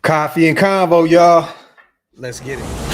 Coffee and convo, y'all. Let's get it.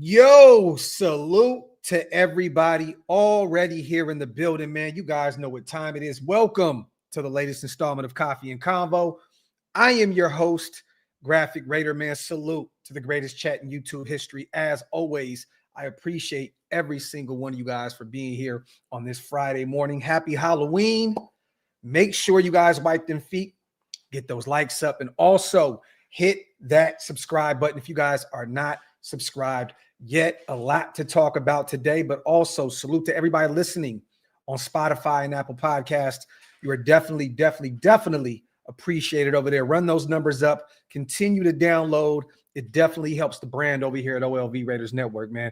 Yo, salute to everybody already here in the building, man. You guys know what time it is. Welcome to the latest installment of Coffee and Convo. I am your host, Graphk Raider, man. Salute to the greatest chat in YouTube history. As always, I appreciate every single one of you guys for being here on this Friday morning. Happy Halloween. Make sure you guys wipe them feet, get those likes up, and also hit that subscribe button if you guys are not subscribed yet. A lot to talk about today, but also salute to everybody listening on Spotify and Apple Podcasts. You are definitely appreciated over there. Run those numbers up. Continue to download. It definitely helps the brand over here at OLV Raiders Network, man.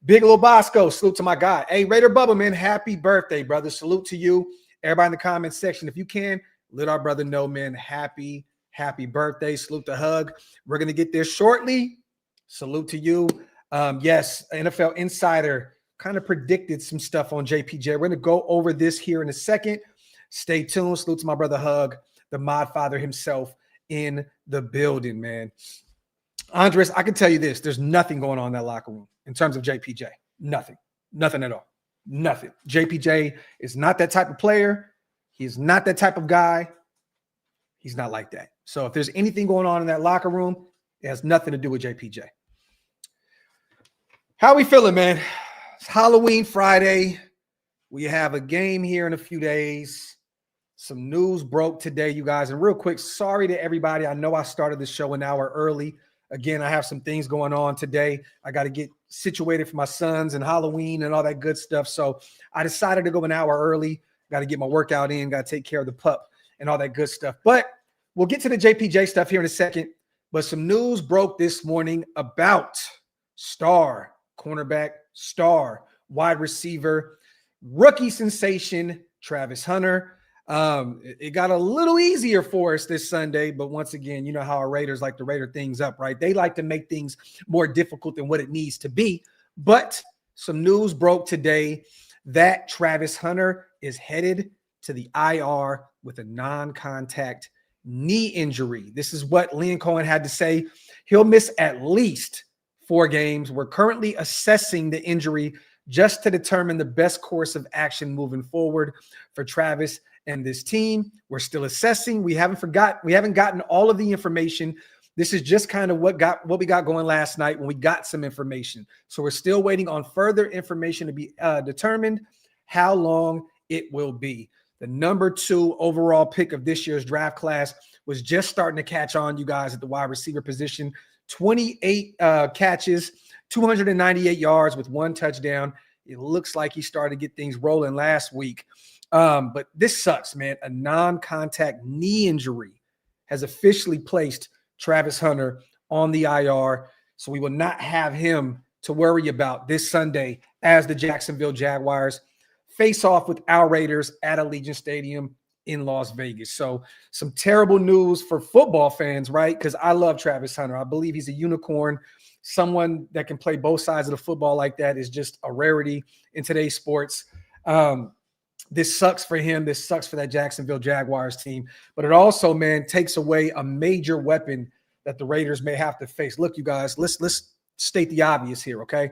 Big Lil Bosco, salute to my guy. Hey, Raider Bubba, man, happy birthday, brother. Salute to you. Everybody in the comment section, if you can, let our brother know, man, happy birthday. Salute to Hug. We're going to get there shortly. Salute to you. Yes, NFL Insider kind of predicted some stuff on JPJ. We're going to go over this here in a second. Stay tuned. Salute to my brother Hug, the mod father himself in the building, man. Andres, I can tell you this. There's nothing going on in that locker room in terms of JPJ. Nothing at all. Nothing. JPJ is not that type of player. He is not that type of guy. He's not like that. So if there's anything going on in that locker room, it has nothing to do with JPJ. How we feeling, man? It's Halloween Friday. We have a game here in a few days. Some news broke today, you guys. And real quick, sorry to everybody. I know I started the show an hour early. Again, I have some things going on today. I got to get situated for my sons and Halloween and all that good stuff. So I decided to go an hour early. Got to get my workout in. Got to take care of the pup and all that good stuff. But we'll get to the JPJ stuff here in a second. But some news broke this morning about star cornerback, star wide receiver, rookie sensation, Travis Hunter. It got a little easier for us this Sunday, but once again, you know how our Raiders like to Raider things up, right? They like to make things more difficult than what it needs to be. But some news broke today that Travis Hunter is headed to the IR with a non-contact knee injury. This is what Liam Cohen had to say. He'll miss at least 4 games. We're currently assessing the injury just to determine the best course of action moving forward for Travis and this team. We're still assessing. We haven't gotten all of the information. This is just kind of what we got going last night when we got some information. So we're still waiting on further information to be determined how long it will be. The number 2 overall pick of this year's draft class was just starting to catch on, you guys, at the wide receiver position. 28 catches, 298 yards with 1 touchdown. It looks like he started to get things rolling last week. But this sucks, man. A non-contact knee injury has officially placed Travis Hunter on the IR. So we will not have him to worry about this Sunday as the Jacksonville Jaguars face off with our Raiders at Allegiant Stadium in Las Vegas. So some terrible news for football fans, right? Because I love Travis Hunter. I believe he's a unicorn. Someone that can play both sides of the football like that is just a rarity in today's sports. This sucks for him. This sucks for that Jacksonville Jaguars team. But it also, man, takes away a major weapon that the Raiders may have to face. Look, you guys, let's state the obvious here, okay?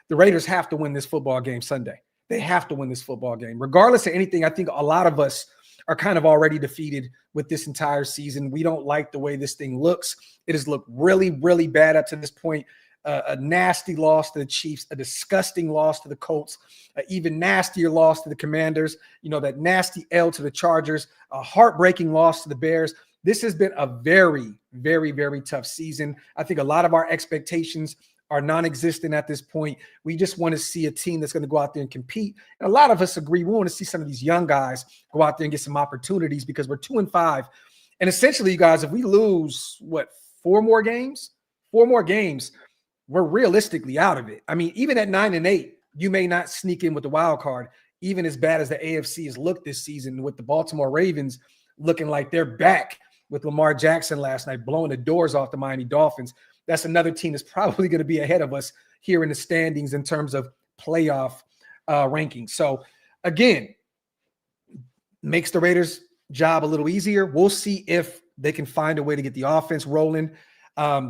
The Raiders have to win this football game Sunday. They have to win this football game. Regardless of anything, I think a lot of us are kind of already defeated with this entire season. We don't like the way this thing looks. It has looked really, really bad up to this point. A nasty loss to the Chiefs, a disgusting loss to the Colts, an even nastier loss to the Commanders, you know, that nasty L to the Chargers, a heartbreaking loss to the Bears. This has been a very, very, very tough season. I think a lot of our expectations are non-existent at this point. We just want to see a team that's going to go out there and compete. And a lot of us agree. We want to see some of these young guys go out there and get some opportunities because we're 2-5. And essentially, you guys, if we lose, four more games, we're realistically out of it. I mean, even at 9-8, you may not sneak in with the wild card, even as bad as the AFC has looked this season with the Baltimore Ravens looking like they're back with Lamar Jackson last night, blowing the doors off the Miami Dolphins. That's another team that's probably going to be ahead of us here in the standings in terms of playoff rankings. So, again, makes the Raiders' job a little easier. We'll see if they can find a way to get the offense rolling.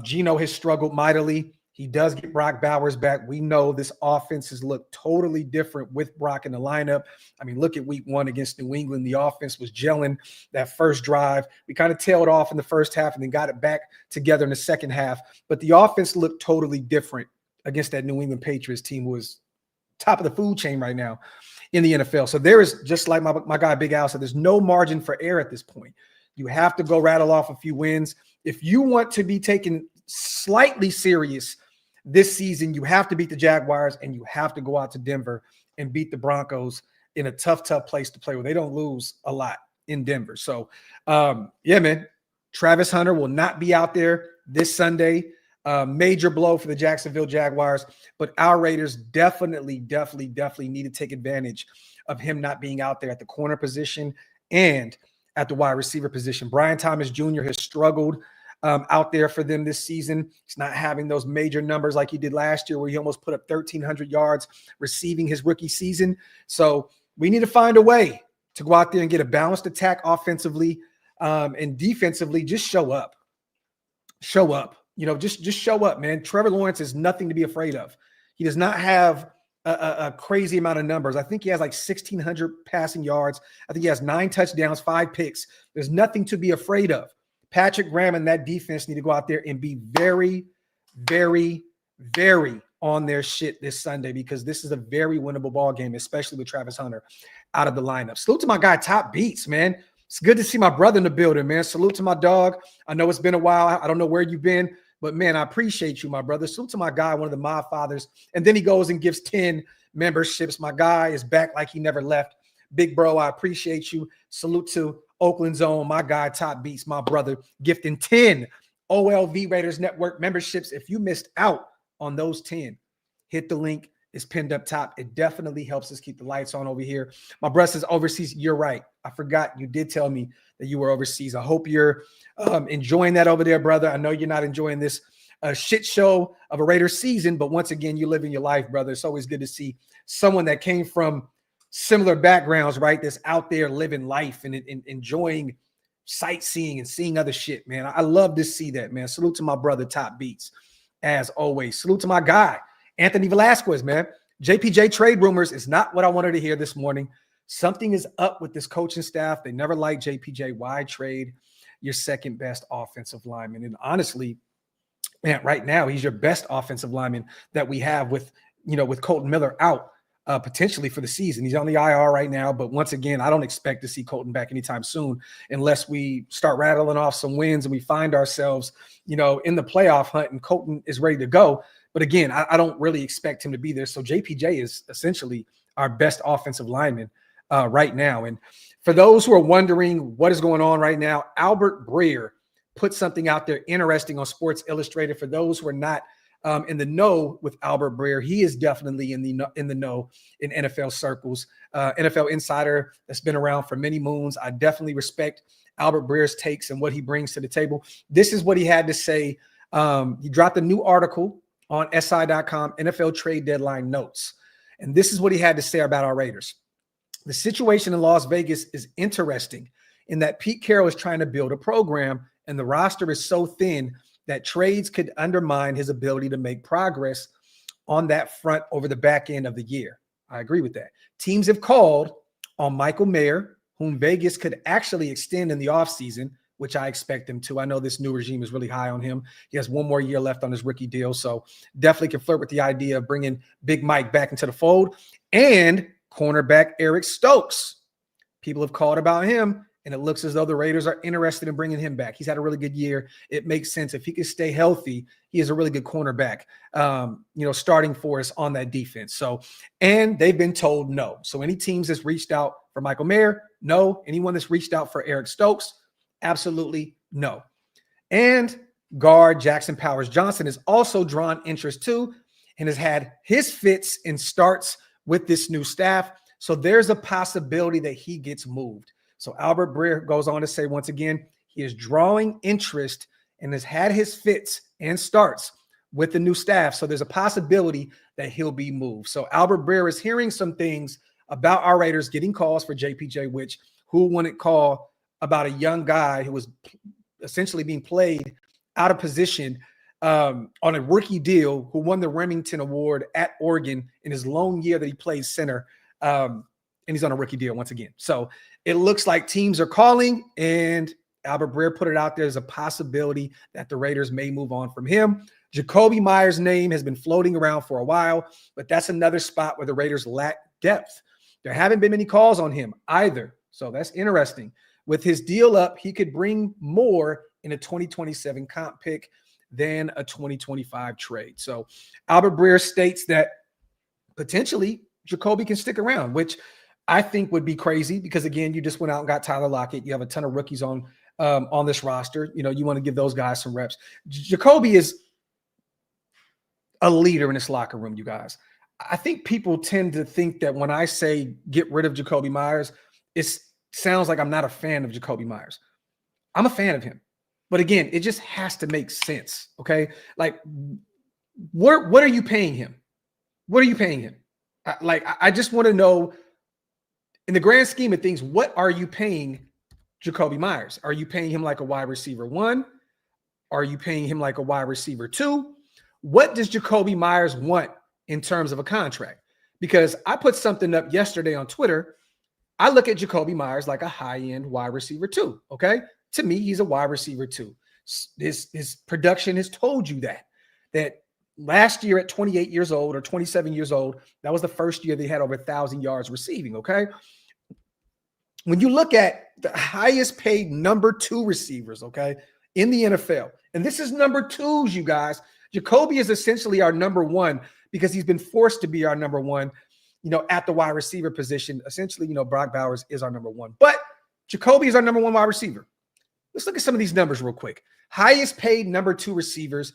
Geno has struggled mightily. He does get Brock Bowers back. We know this offense has looked totally different with Brock in the lineup. I mean, look at week 1 against New England. The offense was gelling that first drive. We kind of tailed off in the first half and then got it back together in the second half. But the offense looked totally different against that New England Patriots team who was top of the food chain right now in the NFL. So there is, just like my guy Big Al said, there's no margin for error at this point. You have to go rattle off a few wins. If you want to be taken slightly serious this season, you have to beat the Jaguars and you have to go out to Denver and beat the Broncos in a tough place to play where they don't lose a lot in Denver. So, yeah, man, Travis Hunter will not be out there this Sunday. Major blow for the Jacksonville Jaguars, but our Raiders definitely need to take advantage of him not being out there at the corner position and at the wide receiver position. Brian Thomas Jr. has struggled out there for them this season. He's not having those major numbers like he did last year where he almost put up 1,300 yards receiving his rookie season. So we need to find a way to go out there and get a balanced attack offensively and defensively. Just show up. Show up. You know, just show up, man. Trevor Lawrence is nothing to be afraid of. He does not have a crazy amount of numbers. I think he has like 1,600 passing yards. I think he has 9 touchdowns, 5 picks. There's nothing to be afraid of. Patrick Graham and that defense need to go out there and be very, very, very on their shit this Sunday because this is a very winnable ball game, especially with Travis Hunter out of the lineup. Salute to my guy, Top Beats, man. It's good to see my brother in the building, man. Salute to my dog. I know it's been a while. I don't know where you've been, but, man, I appreciate you, my brother. Salute to my guy, one of the Mod Fathers. And then he goes and gives 10 memberships. My guy is back like he never left. Big bro, I appreciate you. Salute to Oakland's own, my guy, Top Beats, my brother, gifting 10 OLV Raiders Network memberships. If you missed out on those 10, hit the link. It's pinned up top. It definitely helps us keep the lights on over here. My brother says overseas. You're right. I forgot. You did tell me that you were overseas. I hope you're enjoying that over there, brother. I know you're not enjoying this shit show of a Raiders season, but once again, you're living your life, brother. It's always good to see someone that came from similar backgrounds, right? That's out there living life and enjoying sightseeing and seeing other shit, man. I love to see that, man. Salute to my brother, Top Beats, as always. Salute to my guy, Anthony Velasquez, man. JPJ trade rumors is not what I wanted to hear this morning. Something is up with this coaching staff. They never liked JPJ. Why trade your second best offensive lineman? And honestly, man, right now, he's your best offensive lineman that we have with Colton Miller out. Potentially for the season. He's on the IR right now, but once again, I don't expect to see Colton back anytime soon unless we start rattling off some wins and we find ourselves, in the playoff hunt and Colton is ready to go. But again, I don't really expect him to be there. So JPJ is essentially our best offensive lineman right now. And for those who are wondering what is going on right now, Albert Breer put something out there interesting on Sports Illustrated. For those who are not in the know with Albert Breer, he is definitely in the know in NFL circles. NFL insider that's been around for many moons. I definitely respect Albert Breer's takes and what he brings to the table. This is what he had to say. He dropped a new article on SI.com, NFL trade deadline notes. And this is what he had to say about our Raiders. The situation in Las Vegas is interesting in that Pete Carroll is trying to build a program and the roster is so thin that trades could undermine his ability to make progress on that front over the back end of the year. I agree with that. Teams have called on Michael Mayer, whom Vegas could actually extend in the offseason, which I expect him to. I know this new regime is really high on him. He has 1 more year left on his rookie deal, so definitely can flirt with the idea of bringing Big Mike back into the fold. And cornerback Eric Stokes. People have called about him. and it looks as though the Raiders are interested in bringing him back. He's had a really good year. It makes sense. If he can stay healthy, he is a really good cornerback, starting for us on that defense. So, and they've been told no. So any teams that's reached out for Michael Mayer, no. Anyone that's reached out for Eric Stokes, absolutely no. And guard Jackson Powers Johnson has also drawn interest too, and has had his fits and starts with this new staff. So there's a possibility that he gets moved. So Albert Breer goes on to say, once again, he is drawing interest and has had his fits and starts with the new staff. So there's a possibility that he'll be moved. So Albert Breer is hearing some things about our Raiders getting calls for JPJ, which who wouldn't call about a young guy who was essentially being played out of position on a rookie deal, who won the Remington Award at Oregon in his lone year that he played center. And he's on a rookie deal once again. So it looks like teams are calling, and Albert Breer put it out there as a possibility that the Raiders may move on from him. Jakobi Meyers' name has been floating around for a while, but that's another spot where the Raiders lack depth. There haven't been many calls on him either. So that's interesting. With his deal up, he could bring more in a 2027 comp pick than a 2025 trade. So Albert Breer states that potentially Jakobi can stick around, which I think would be crazy because, again, you just went out and got Tyler Lockett. You have a ton of rookies on this roster. You want to give those guys some reps. Jakobi is a leader in this locker room, you guys. I think people tend to think that when I say get rid of Jakobi Meyers, it sounds like I'm not a fan of Jakobi Meyers. I'm a fan of him. But again, it just has to make sense, okay? Like, what are you paying him? What are you paying him? I just want to know, in the grand scheme of things, what are you paying Jakobi Meyers? Are you paying him like a wide receiver 1? Are you paying him like a wide receiver 2? What does Jakobi Meyers want in terms of a contract? Because I put something up yesterday on Twitter. I look at Jakobi Meyers like a high-end wide receiver 2, okay? To me, he's a wide receiver 2. His production has told you that last year at 28 years old or 27 years old, that was the first year they had over 1,000 yards receiving, okay? When you look at the highest paid number 2 receivers, okay, in the NFL, and this is number 2s, you guys. Jakobi is essentially our number 1 because he's been forced to be our number 1, at the wide receiver position. Essentially, Brock Bowers is our number 1. But Jakobi is our number 1 wide receiver. Let's look at some of these numbers real quick. Highest paid number 2 receivers,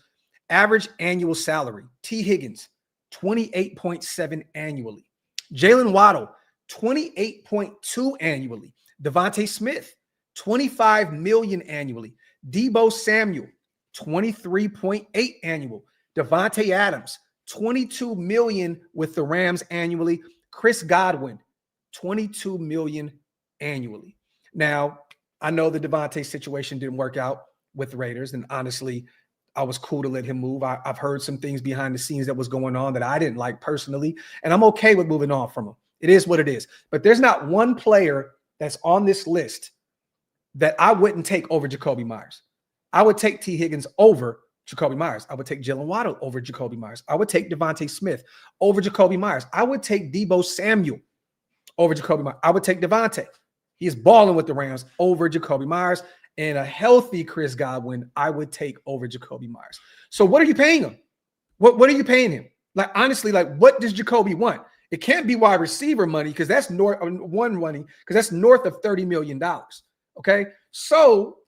average annual salary. T. Higgins, 28.7 annually. Jalen Waddle, 28.2 annually. Devontae Smith, 25 million annually. Deebo Samuel, 23.8 annual. Devontae Adams, 22 million with the Rams annually. Chris Godwin, 22 million annually. Now, I know the Devontae situation didn't work out with the Raiders, and honestly, I was cool to let him move. I've heard some things behind the scenes that was going on that I didn't like personally, and I'm okay with moving on from him. It is what it is. But there's not one player that's on this list that I wouldn't take over Jakobi Meyers. I would take T. Higgins over Jakobi Meyers. I would take Jalen Waddle over Jakobi Meyers. I would take Devontae Smith over Jakobi Meyers. I would take Deebo Samuel over Jakobi Meyers. I would take Devontae. He's balling with the Rams over Jakobi Meyers, and a healthy Chris Godwin I would take over Jakobi Meyers. So what are you paying him? What are you paying him? Like, honestly, what does Jakobi want? It can't be wide receiver money because that's north of $30 million. Okay. So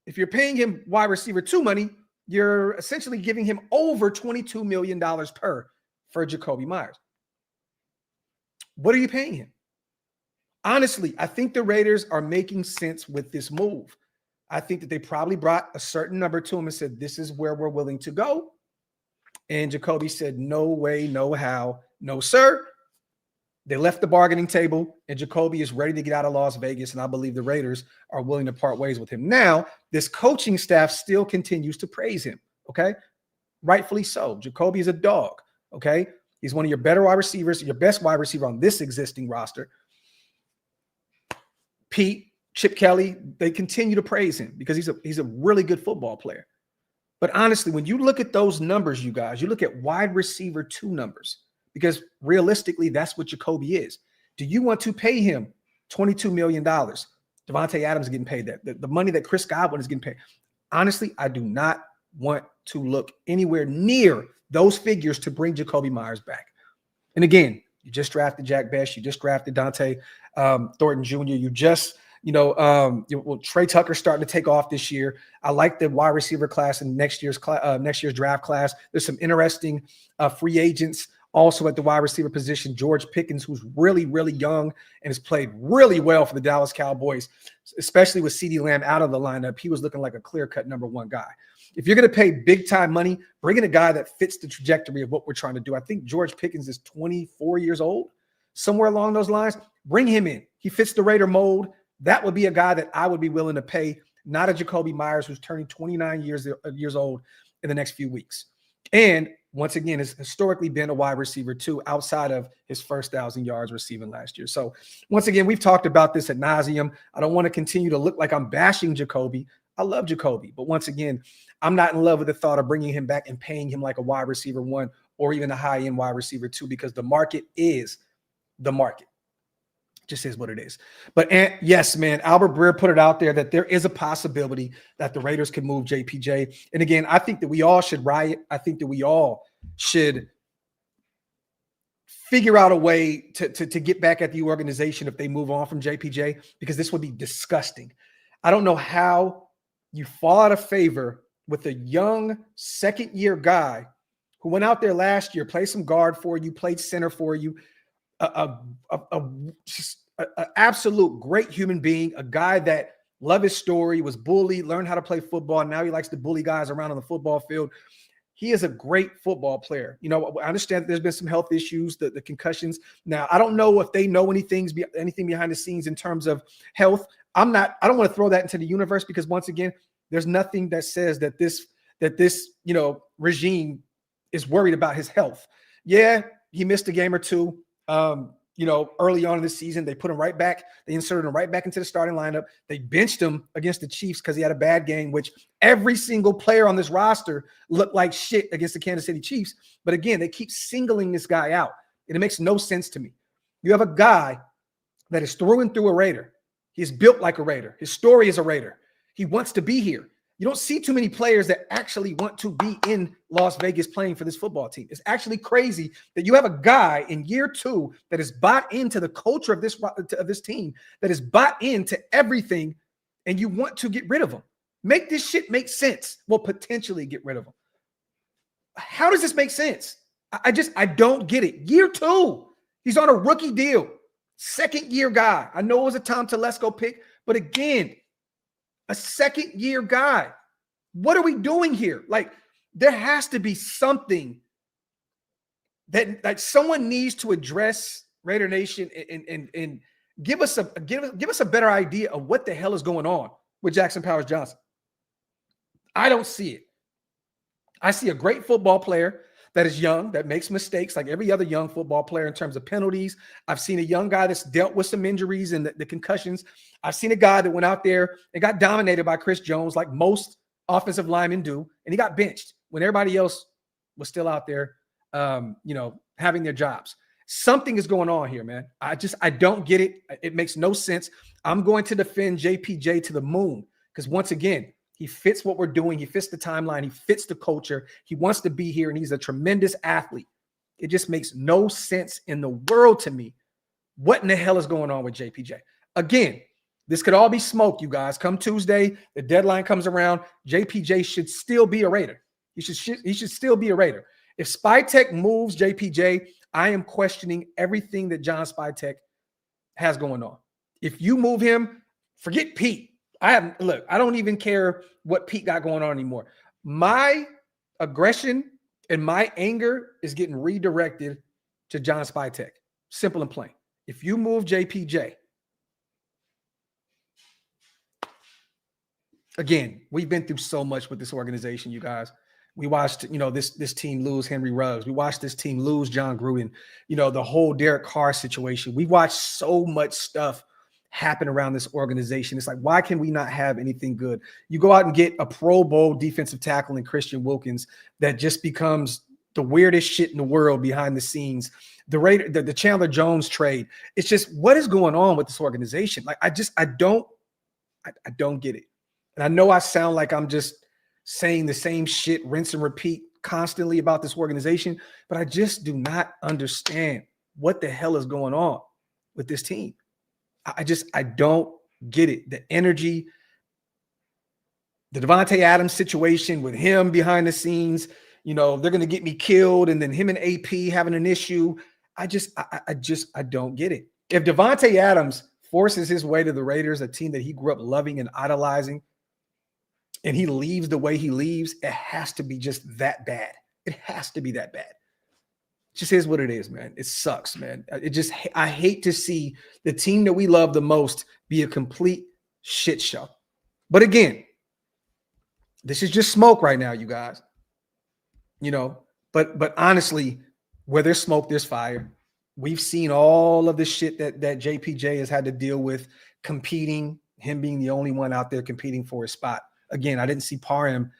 if you're paying him wide receiver 2 money, you're essentially giving him over $22 million per for Jakobi Meyers. What are you paying him? Honestly, I think the Raiders are making sense with this move. I think that they probably brought a certain number to him and said, this is where we're willing to go. And Jakobi said, no way, no how, no sir. They left the bargaining table, and Jakobi is ready to get out of Las Vegas, and I believe the Raiders are willing to part ways with him. Now, this coaching staff still continues to praise him, okay? Rightfully so. Jakobi is a dog, okay? He's one of your better wide receivers, your best wide receiver on this existing roster. Pete, Chip Kelly, they continue to praise him because he's a really good football player. But honestly, when you look at those numbers, you guys, you look at wide receiver 2 numbers, because realistically, that's what Jakobi is. Do you want to pay him $22 million, $30 Devontae Adams is getting paid that. The money that Chris Godwin is getting paid. Honestly, I do not want to look anywhere near those figures to bring Jacoby Myers back. And again, you just drafted Jack Best. You just drafted Dante Thornton Jr. You just, Trey Tucker starting to take off this year. I like the wide receiver class in next year's draft class. There's some interesting free agents also at the wide receiver position. George Pickens, who's really, really young and has played really well for the Dallas Cowboys, especially with CeeDee Lamb out of the lineup. He was looking like a clear-cut number one guy. If you're going to pay big-time money, bring in a guy that fits the trajectory of what we're trying to do. I think George Pickens is 24 years old, somewhere along those lines. Bring him in. He fits the Raider mold. That would be a guy that I would be willing to pay, not a Jacoby Myers who's turning 29 years old in the next few weeks. And once again, has historically been a wide receiver too, outside of his first 1,000 yards receiving last year. So once again, we've talked about this ad nauseum. I don't want to continue to look like I'm bashing Jacoby. I love Jacoby, but once again, I'm not in love with the thought of bringing him back and paying him like a wide receiver 1 or even a high-end wide receiver 2, because the market is the market. Just is what it is. But yes, man, Albert Breer put it out there that there is a possibility that the Raiders can move JPJ. And again, I think that we all should riot. I think that we all should figure out a way to get back at the organization if they move on from JPJ, because this would be disgusting. I don't know how you fall out of favor with a young second-year guy who went out there last year, played some guard for you, played center for you, just an absolute great human being, a guy that loved his story, was bullied, learned how to play football, and now he likes to bully guys around on the football field. He is a great football player. I understand that there's been some health issues, the concussions. Now, I don't know if they know anything behind the scenes in terms of health. I don't want to throw that into the universe, because once again, there's nothing that says that this regime is worried about his health. Yeah, he missed a game or two. Early on in the season, they put him right back. They inserted him right back into the starting lineup. They benched him against the Chiefs because he had a bad game, which every single player on this roster looked like shit against the Kansas City Chiefs. But again, they keep singling this guy out, and it makes no sense to me. You have a guy that is through and through a Raider. He's built like a Raider. His story is a Raider. He wants to be here. You don't see too many players that actually want to be in Las Vegas playing for this football team. It's actually crazy that you have a guy in year 2 that is bought into the culture of this team, that is bought into everything, and you want to get rid of him. Make this shit make sense. Well, potentially get rid of him. How does this make sense? I don't get it. Year 2, he's on a rookie deal. Second-year guy. I know it was a Tom Telesco pick, but again, a second-year guy. What are we doing here? Like, there has to be something that someone needs to address, Raider Nation, and give us a better idea of what the hell is going on with Jackson Powers Johnson. I don't see it. I see a great football player that is young, that makes mistakes like every other young football player in terms of penalties. I've seen a young guy that's dealt with some injuries and the concussions. I've seen a guy that went out there and got dominated by Chris Jones like most offensive linemen do, and he got benched when everybody else was still out there, having their jobs. Something is going on here, man. I don't get it. It makes no sense. I'm going to defend JPJ to the moon, because once again, he fits what we're doing. He fits the timeline. He fits the culture. He wants to be here, and he's a tremendous athlete. It just makes no sense in the world to me. What in the hell is going on with JPJ? Again, this could all be smoke, you guys. Come Tuesday, the deadline comes around. JPJ should still be a Raider. He should still be a Raider. If Spytek moves JPJ, I am questioning everything that John Spytek has going on. If you move him, forget Pete. I don't even care what Pete got going on anymore. My aggression and my anger is getting redirected to John Spytek. Simple and plain. If you move JPJ, again, we've been through so much with this organization, you guys. We watched, this team lose Henry Ruggs. We watched this team lose John Gruden. The whole Derek Carr situation. We watched so much stuff happen around this organization. It's like, why can we not have anything good? You go out and get a Pro Bowl defensive tackle in Christian Wilkins that just becomes the weirdest shit in the world behind the scenes. The Chandler Jones trade. It's just, what is going on with this organization? Like, I don't I don't get it. And I know I sound like I'm just saying the same shit, rinse and repeat constantly about this organization, but I just do not understand what the hell is going on with this team. I don't get it. The energy, the Devontae Adams situation with him behind the scenes, they're going to get me killed. And then him and AP having an issue. I don't get it. If Devontae Adams forces his way to the Raiders, a team that he grew up loving and idolizing, and he leaves the way he leaves, it has to be just that bad. It has to be that bad. It just is what it is, man. It sucks, man. I hate to see the team that we love the most be a complete shit show. But again, this is just smoke right now, you guys. But honestly, where there's smoke, there's fire. We've seen all of the shit that JPJ has had to deal with competing, him being the only one out there competing for his spot. Again, I didn't see Parham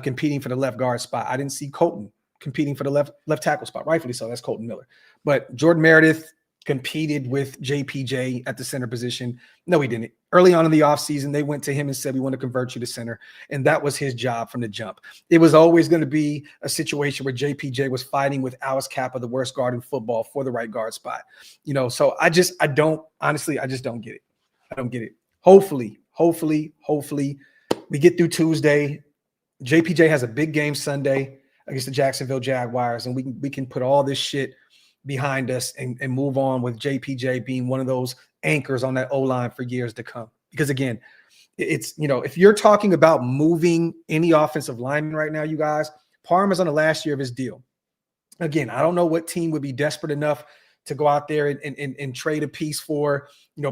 competing for the left guard spot. I didn't see Colton competing for the left tackle spot. Rightfully so. That's Colton Miller. But Jordan Meredith competed with JPJ at the center position. No, he didn't. Early on in the offseason, they went to him and said, we want to convert you to center. And that was his job from the jump. It was always going to be a situation where JPJ was fighting with Alice Kappa, the worst guard in football, for the right guard spot. So I just don't get it. I don't get it. Hopefully, we get through Tuesday. JPJ has a big game Sunday against the Jacksonville Jaguars, and we can put all this shit behind us and move on with JPJ being one of those anchors on that O-line for years to come. Because again, it's, if you're talking about moving any offensive lineman right now, you guys, Parham is on the last year of his deal. Again, I don't know what team would be desperate enough to go out there and trade a piece for,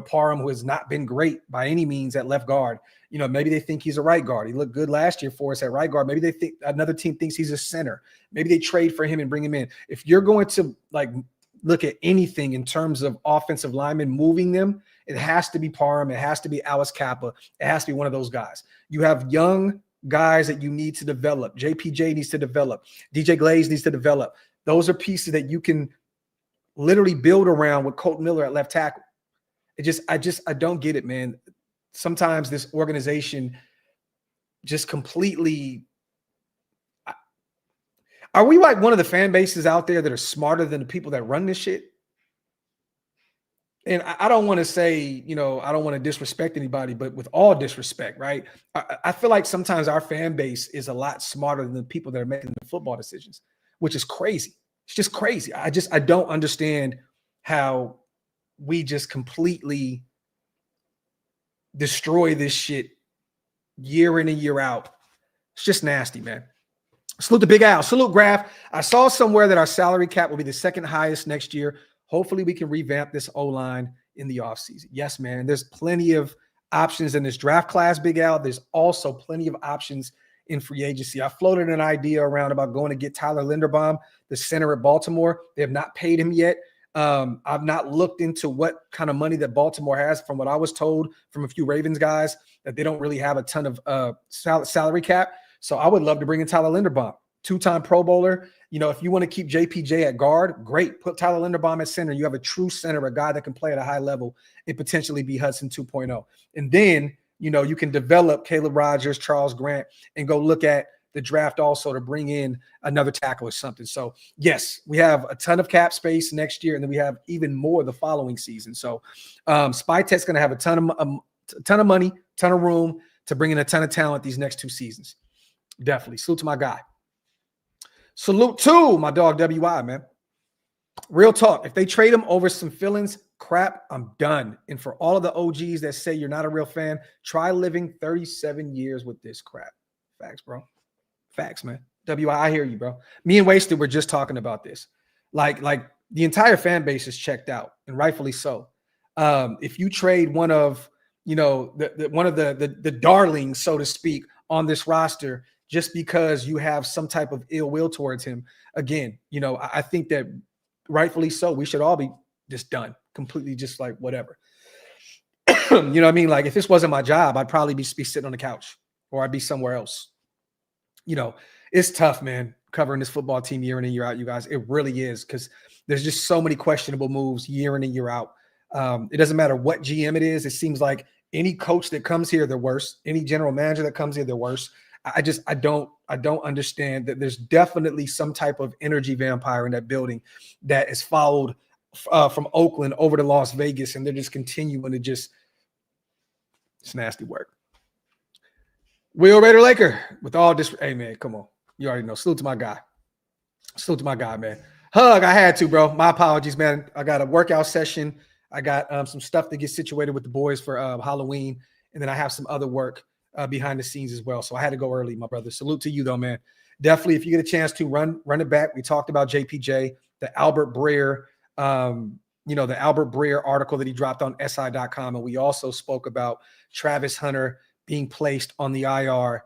Parham, who has not been great by any means at left guard. Maybe they think he's a right guard. He looked good last year for us at right guard. Maybe they think another team thinks he's a center. Maybe they trade for him and bring him in. If you're going to look at anything in terms of offensive linemen, moving them, it has to be Parham. It has to be Alice Kappa. It has to be one of those guys. You have young guys that you need to develop. JPJ needs to develop. DJ Glaze needs to develop. Those are pieces that you can literally build around with Colton Miller at left tackle. I don't get it, man. Sometimes this organization just completely. Are we like one of the fan bases out there that are smarter than the people that run this shit? And I don't want to say, I don't want to disrespect anybody, but with all disrespect, right? I feel like sometimes our fan base is a lot smarter than the people that are making the football decisions, which is crazy. It's just crazy. I don't understand how we just completely destroy this shit year in and year out. It's just nasty, man. Salute to Big Al. Salute Graphk. I saw somewhere that our salary cap will be the second highest next year. Hopefully we can revamp this O-line in the offseason. Yes, man. There's plenty of options in this draft class, Big Al. There's also plenty of options in free agency. I floated an idea around about going to get Tyler Linderbaum, the center at Baltimore. They have not paid him yet. I've not looked into what kind of money that Baltimore has. From what I was told from a few Ravens guys, that they don't really have a ton of salary cap. So I would love to bring in Tyler Linderbaum, two-time Pro Bowler. If you want to keep JPJ at guard, great. Put Tyler Linderbaum at center. You have a true center, a guy that can play at a high level and potentially be Hudson 2.0. And then, you can develop Caleb Rogers, Charles Grant, and go look at the draft also to bring in another tackle or something. So, yes, we have a ton of cap space next year, and then we have even more the following season. So, Spytek's going to have a ton of money, ton of room to bring in a ton of talent these next two seasons. Definitely. Salute to my guy. Salute to my dog WI, man. Real talk. If they trade him over some feelings, crap, I'm done. And for all of the OGs that say you're not a real fan, try living 37 years with this crap. Facts, bro. Facts, man. WI, I hear you, bro. Me and Wasted were just talking about this. Like the entire fan base is checked out, and rightfully so. If you trade one of, one of the darlings, so to speak, on this roster, just because you have some type of ill will towards him, again, I think that rightfully so, we should all be just done, completely just like whatever. You know what I mean? Like if this wasn't my job, I'd probably be sitting on the couch or I'd be somewhere else. It's tough, man, covering this football team year in and year out, you guys. It really is, because there's just so many questionable moves year in and year out. It doesn't matter what GM it is. It seems like Any coach that comes here, they're worse. Any general manager that comes here, they're worse. I don't understand that. There's definitely some type of energy vampire in that building that is followed from Oakland over to Las Vegas, and they're just continuing to just, it's nasty work. Will Raider Laker, with all this, hey man, come on. You already know. Salute to my guy. Salute to my guy, man. Hug, I had to, bro. My apologies, man. I got a workout session. I got some stuff to get situated with the boys for Halloween, and then I have some other work behind the scenes as well. So I had to go early, my brother. Salute to you, though, man. Definitely, if you get a chance to run it back. We talked about JPJ, the Albert Breer, the Albert Breer article that he dropped on SI.com, and we also spoke about Travis Hunter being placed on the IR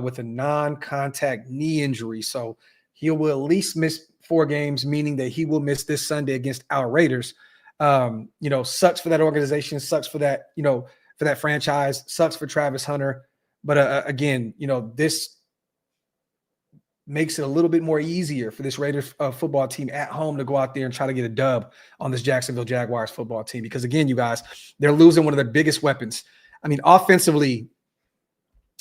with a non-contact knee injury. So he will at least miss 4 games, meaning that he will miss this Sunday against our Raiders. Sucks for that organization, sucks for that, for that franchise, sucks for Travis Hunter. But again, this makes it a little bit more easier for this Raiders football team at home to go out there and try to get a dub on this Jacksonville Jaguars football team. Because again, you guys, they're losing one of their biggest weapons. I mean, offensively,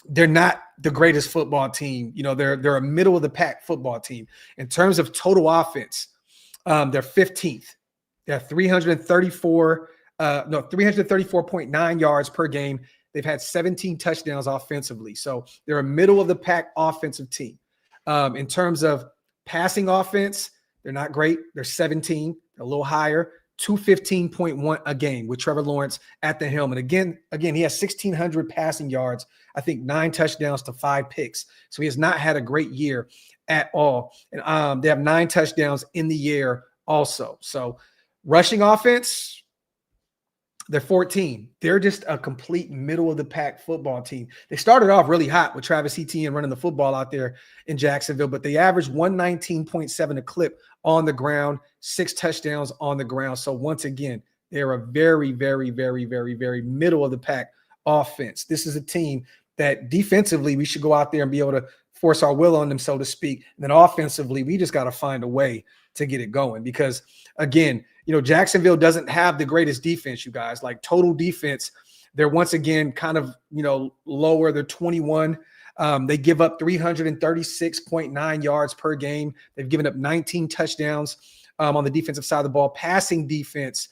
they're not the greatest football team. They're a middle of the pack football team. In terms of total offense, they're 15th. They're 334.9 yards per game. They've had 17 touchdowns offensively. So they're a middle of the pack offensive team. In terms of passing offense, they're not great. They're 17, a little higher, 215.1 a game with Trevor Lawrence at the helm. And again, he has 1,600 passing yards, I think 9 touchdowns to 5 picks. So he has not had a great year at all. And they have 9 touchdowns in the year also. So rushing offense, they're 14. They're just a complete middle of the pack football team. They started off really hot with Travis Etienne running the football out there in Jacksonville, but they averaged 119.7 a clip on the ground, 6 touchdowns on the ground. So once again, they're a very, very, very, very, very middle of the pack offense. This is a team that defensively we should go out there and be able to force our will on them, so to speak. And then offensively, we just got to find a way to get it going because, again, Jacksonville doesn't have the greatest defense, you guys. Like total defense, they're once again kind of, lower. They're 21. They give up 336.9 yards per game. They've given up 19 touchdowns on the defensive side of the ball. Passing defense,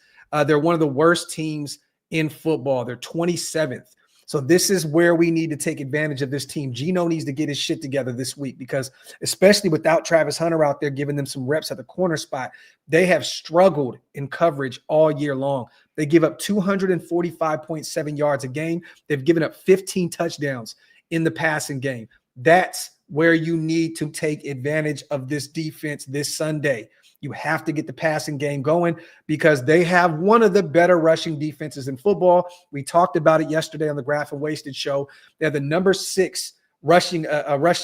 they're one of the worst teams in football. They're 27th. So this is where we need to take advantage of this team. Geno needs to get his shit together this week because especially without Travis Hunter out there giving them some reps at the corner spot, they have struggled in coverage all year long. They give up 245.7 yards a game. They've given up 15 touchdowns in the passing game. That's where you need to take advantage of this defense this Sunday. You have to get the passing game going because they have one of the better rushing defenses in football. We talked about it yesterday on the Graphk and Wasted show. They're the number 6 rushing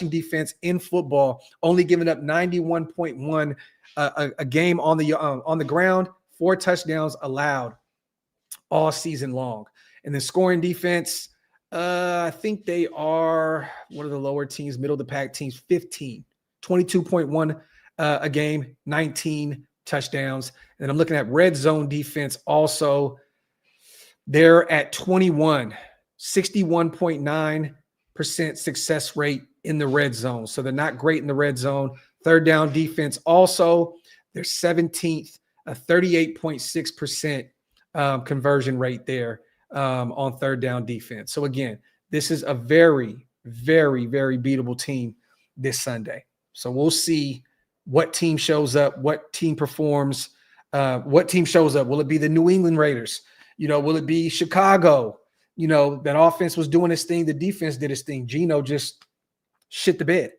defense in football, only giving up 91.1 a game on the ground, 4 touchdowns allowed all season long. And then scoring defense, I think they are one of the lower teams, middle of the pack teams, 15, 22.1 a game, 19 touchdowns. And I'm looking at red zone defense also. They're at 21, 61.9% success rate in the red zone. So they're not great in the red zone. Third down defense also, they're 17th, a 38.6% conversion rate there on third down defense. So again, this is a very, very, very beatable team this Sunday. So we'll see what team shows up, what team performs, what team shows up. Will it be the New England Raiders? Will it be Chicago? That offense was doing its thing. The defense did its thing. Geno just shit the bed.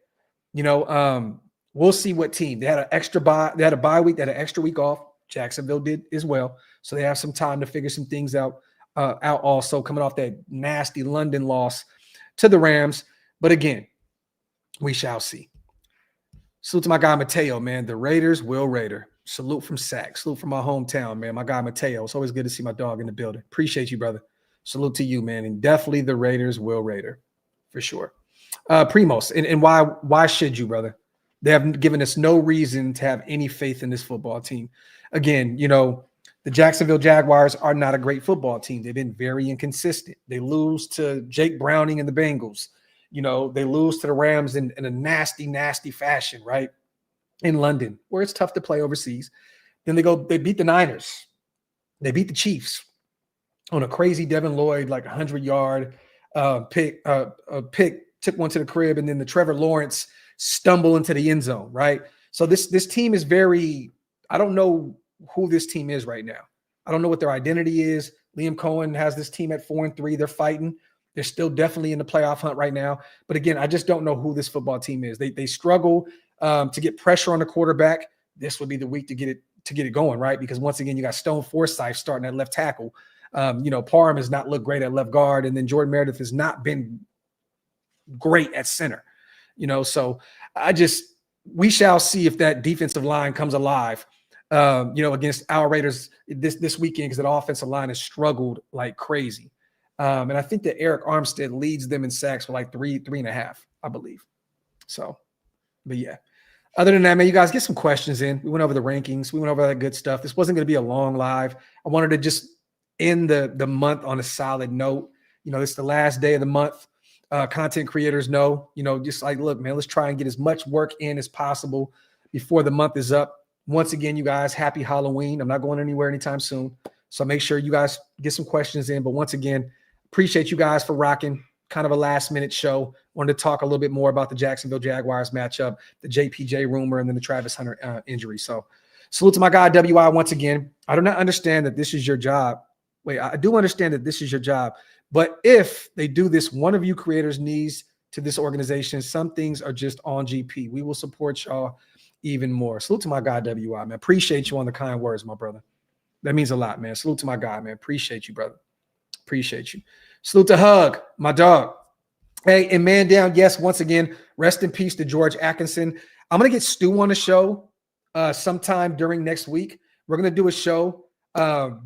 We'll see what team. They had an extra bye. They had a bye week. They had an extra week off. Jacksonville did as well. So they have some time to figure some things out also coming off that nasty London loss to the Rams. But again, we shall see. Salute to my guy Mateo, man. The Raiders will Raider. Salute from Sac. Salute from my hometown, man. My guy Mateo. It's always good to see my dog in the building. Appreciate you, brother. Salute to you, man. And definitely the Raiders will Raider for sure. Primos, and why should you, brother? They have given us no reason to have any faith in this football team. Again, The Jacksonville Jaguars are not a great football team. They've been very inconsistent. They lose to Jake Browning and the Bengals. They lose to the Rams in a nasty, nasty fashion, right? In London, where it's tough to play overseas. Then they beat the Niners. They beat the Chiefs on a crazy Devin Lloyd, like 100-yard pick, took one to the crib, and then the Trevor Lawrence stumble into the end zone, right? So this team is very, I don't know who this team is right now. I don't know what their identity is. Liam Cohen has this team at 4-3. They're fighting. They're still definitely in the playoff hunt right now. But again, I just don't know who this football team is. They struggle to get pressure on the quarterback. This would be the week to get it going, right? Because once again, you got Stone Forsythe starting at left tackle. Parham has not looked great at left guard, and then Jordan Meredith has not been great at center. So we shall see if that defensive line comes alive. Against our Raiders this weekend, because that offensive line has struggled like crazy. And I think that Eric Armstead leads them in sacks for like 3.5, I believe. So, but yeah. Other than that, man, you guys get some questions in. We went over the rankings. We went over that good stuff. This wasn't going to be a long live. I wanted to just end the month on a solid note. It's the last day of the month. Content creators know, just like, look, man, let's try and get as much work in as possible before the month is up. Once again, you guys, happy Halloween. I'm not going anywhere anytime soon. So make sure you guys get some questions in. But once again, appreciate you guys for rocking. Kind of a last-minute show. Wanted to talk a little bit more about the Jacksonville Jaguars matchup, the JPJ rumor, and then the Travis Hunter injury. So salute to my guy, WI, once again. I do not understand that this is your job. Wait, I do understand that this is your job. But if they do this, one of you creators needs to this organization. Some things are just on GP. We will support y'all even more. Salute to my guy, WI, man. Appreciate you on the kind words, my brother. That means a lot, man. Salute to my guy, man. Appreciate you, brother. Appreciate you. Salute to Hug, my dog. Hey, and man down, yes, once again, rest in peace to George Atkinson. I'm going to get Stu on the show sometime during next week. We're going to do a show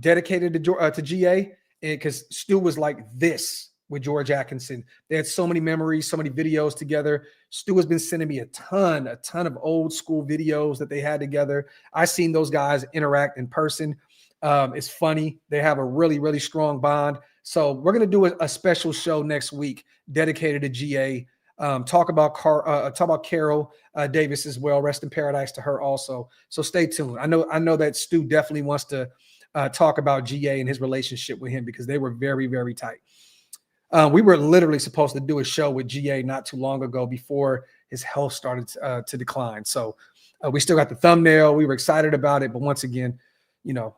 dedicated to GA, because Stu was like this with George Atkinson. They had so many memories, so many videos together. Stu has been sending me a ton of old school videos that they had together. I've seen those guys interact in person. It's funny. They have a really, really strong bond. So we're going to do a special show next week dedicated to GA. Talk about Carol Davis as well. Rest in paradise to her also. So stay tuned. I know that Stu definitely wants to talk about GA and his relationship with him, because they were very, very tight. We were literally supposed to do a show with GA not too long ago before his health started to decline. So we still got the thumbnail. We were excited about it. But once again, man,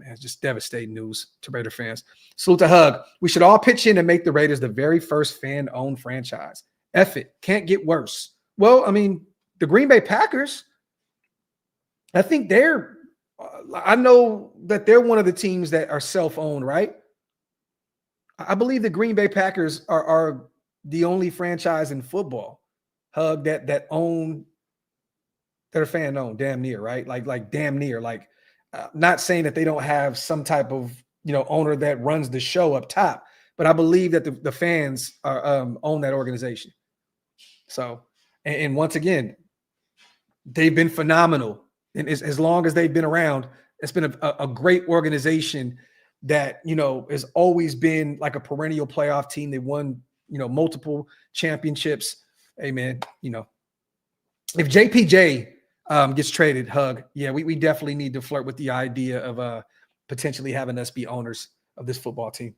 it's just devastating news to Raider fans. Salute to Hug. We should all pitch in and make the Raiders the very first fan-owned franchise. F it. Can't get worse. Well, I mean, the Green Bay Packers, I think I know that they're one of the teams that are self-owned, right? I believe the Green Bay Packers are the only franchise in football, Hug, that are fan-owned, damn near, right? Like damn near. Like, not saying that they don't have some type of owner that runs the show up top, but I believe that the fans are own that organization. So, and once again, they've been phenomenal, and as long as they've been around, it's been a great organization that has always been like a perennial playoff team. They won multiple championships. Hey man, if JPJ gets traded, Hug, yeah, we definitely need to flirt with the idea of potentially having us be owners of this football team.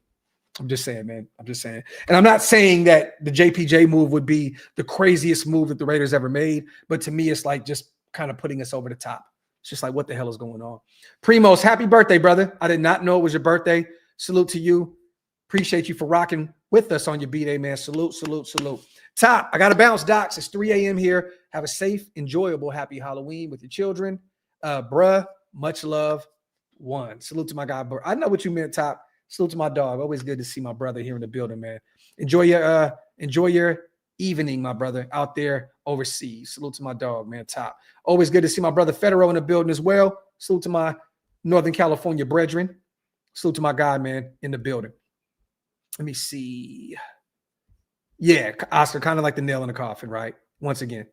I'm just saying, man. I'm just saying. And I'm not saying that the JPJ move would be the craziest move that the Raiders ever made, but to me, it's like just kind of putting us over the top. It's just like, what the hell is going on? Primos, happy birthday, brother. I did not know it was your birthday. Salute to you. Appreciate you for rocking with us on your B-Day, man. Salute, salute, salute. Top, I got to bounce, Docs. It's 3 a.m. here. Have a safe, enjoyable, happy Halloween with your children. Bruh, much love. One. Salute to my guy, bro. I know what you meant, Top. Salute to my dog. Always good to see my brother here in the building, man. Enjoy your evening, my brother, out there overseas. Salute to my dog, man. Top. Always good to see my brother Federo in the building as well. Salute to my Northern California brethren. Salute to my guy, man, in the building. Let me see. Yeah, Oscar, kind of like the nail in the coffin, right? Once again.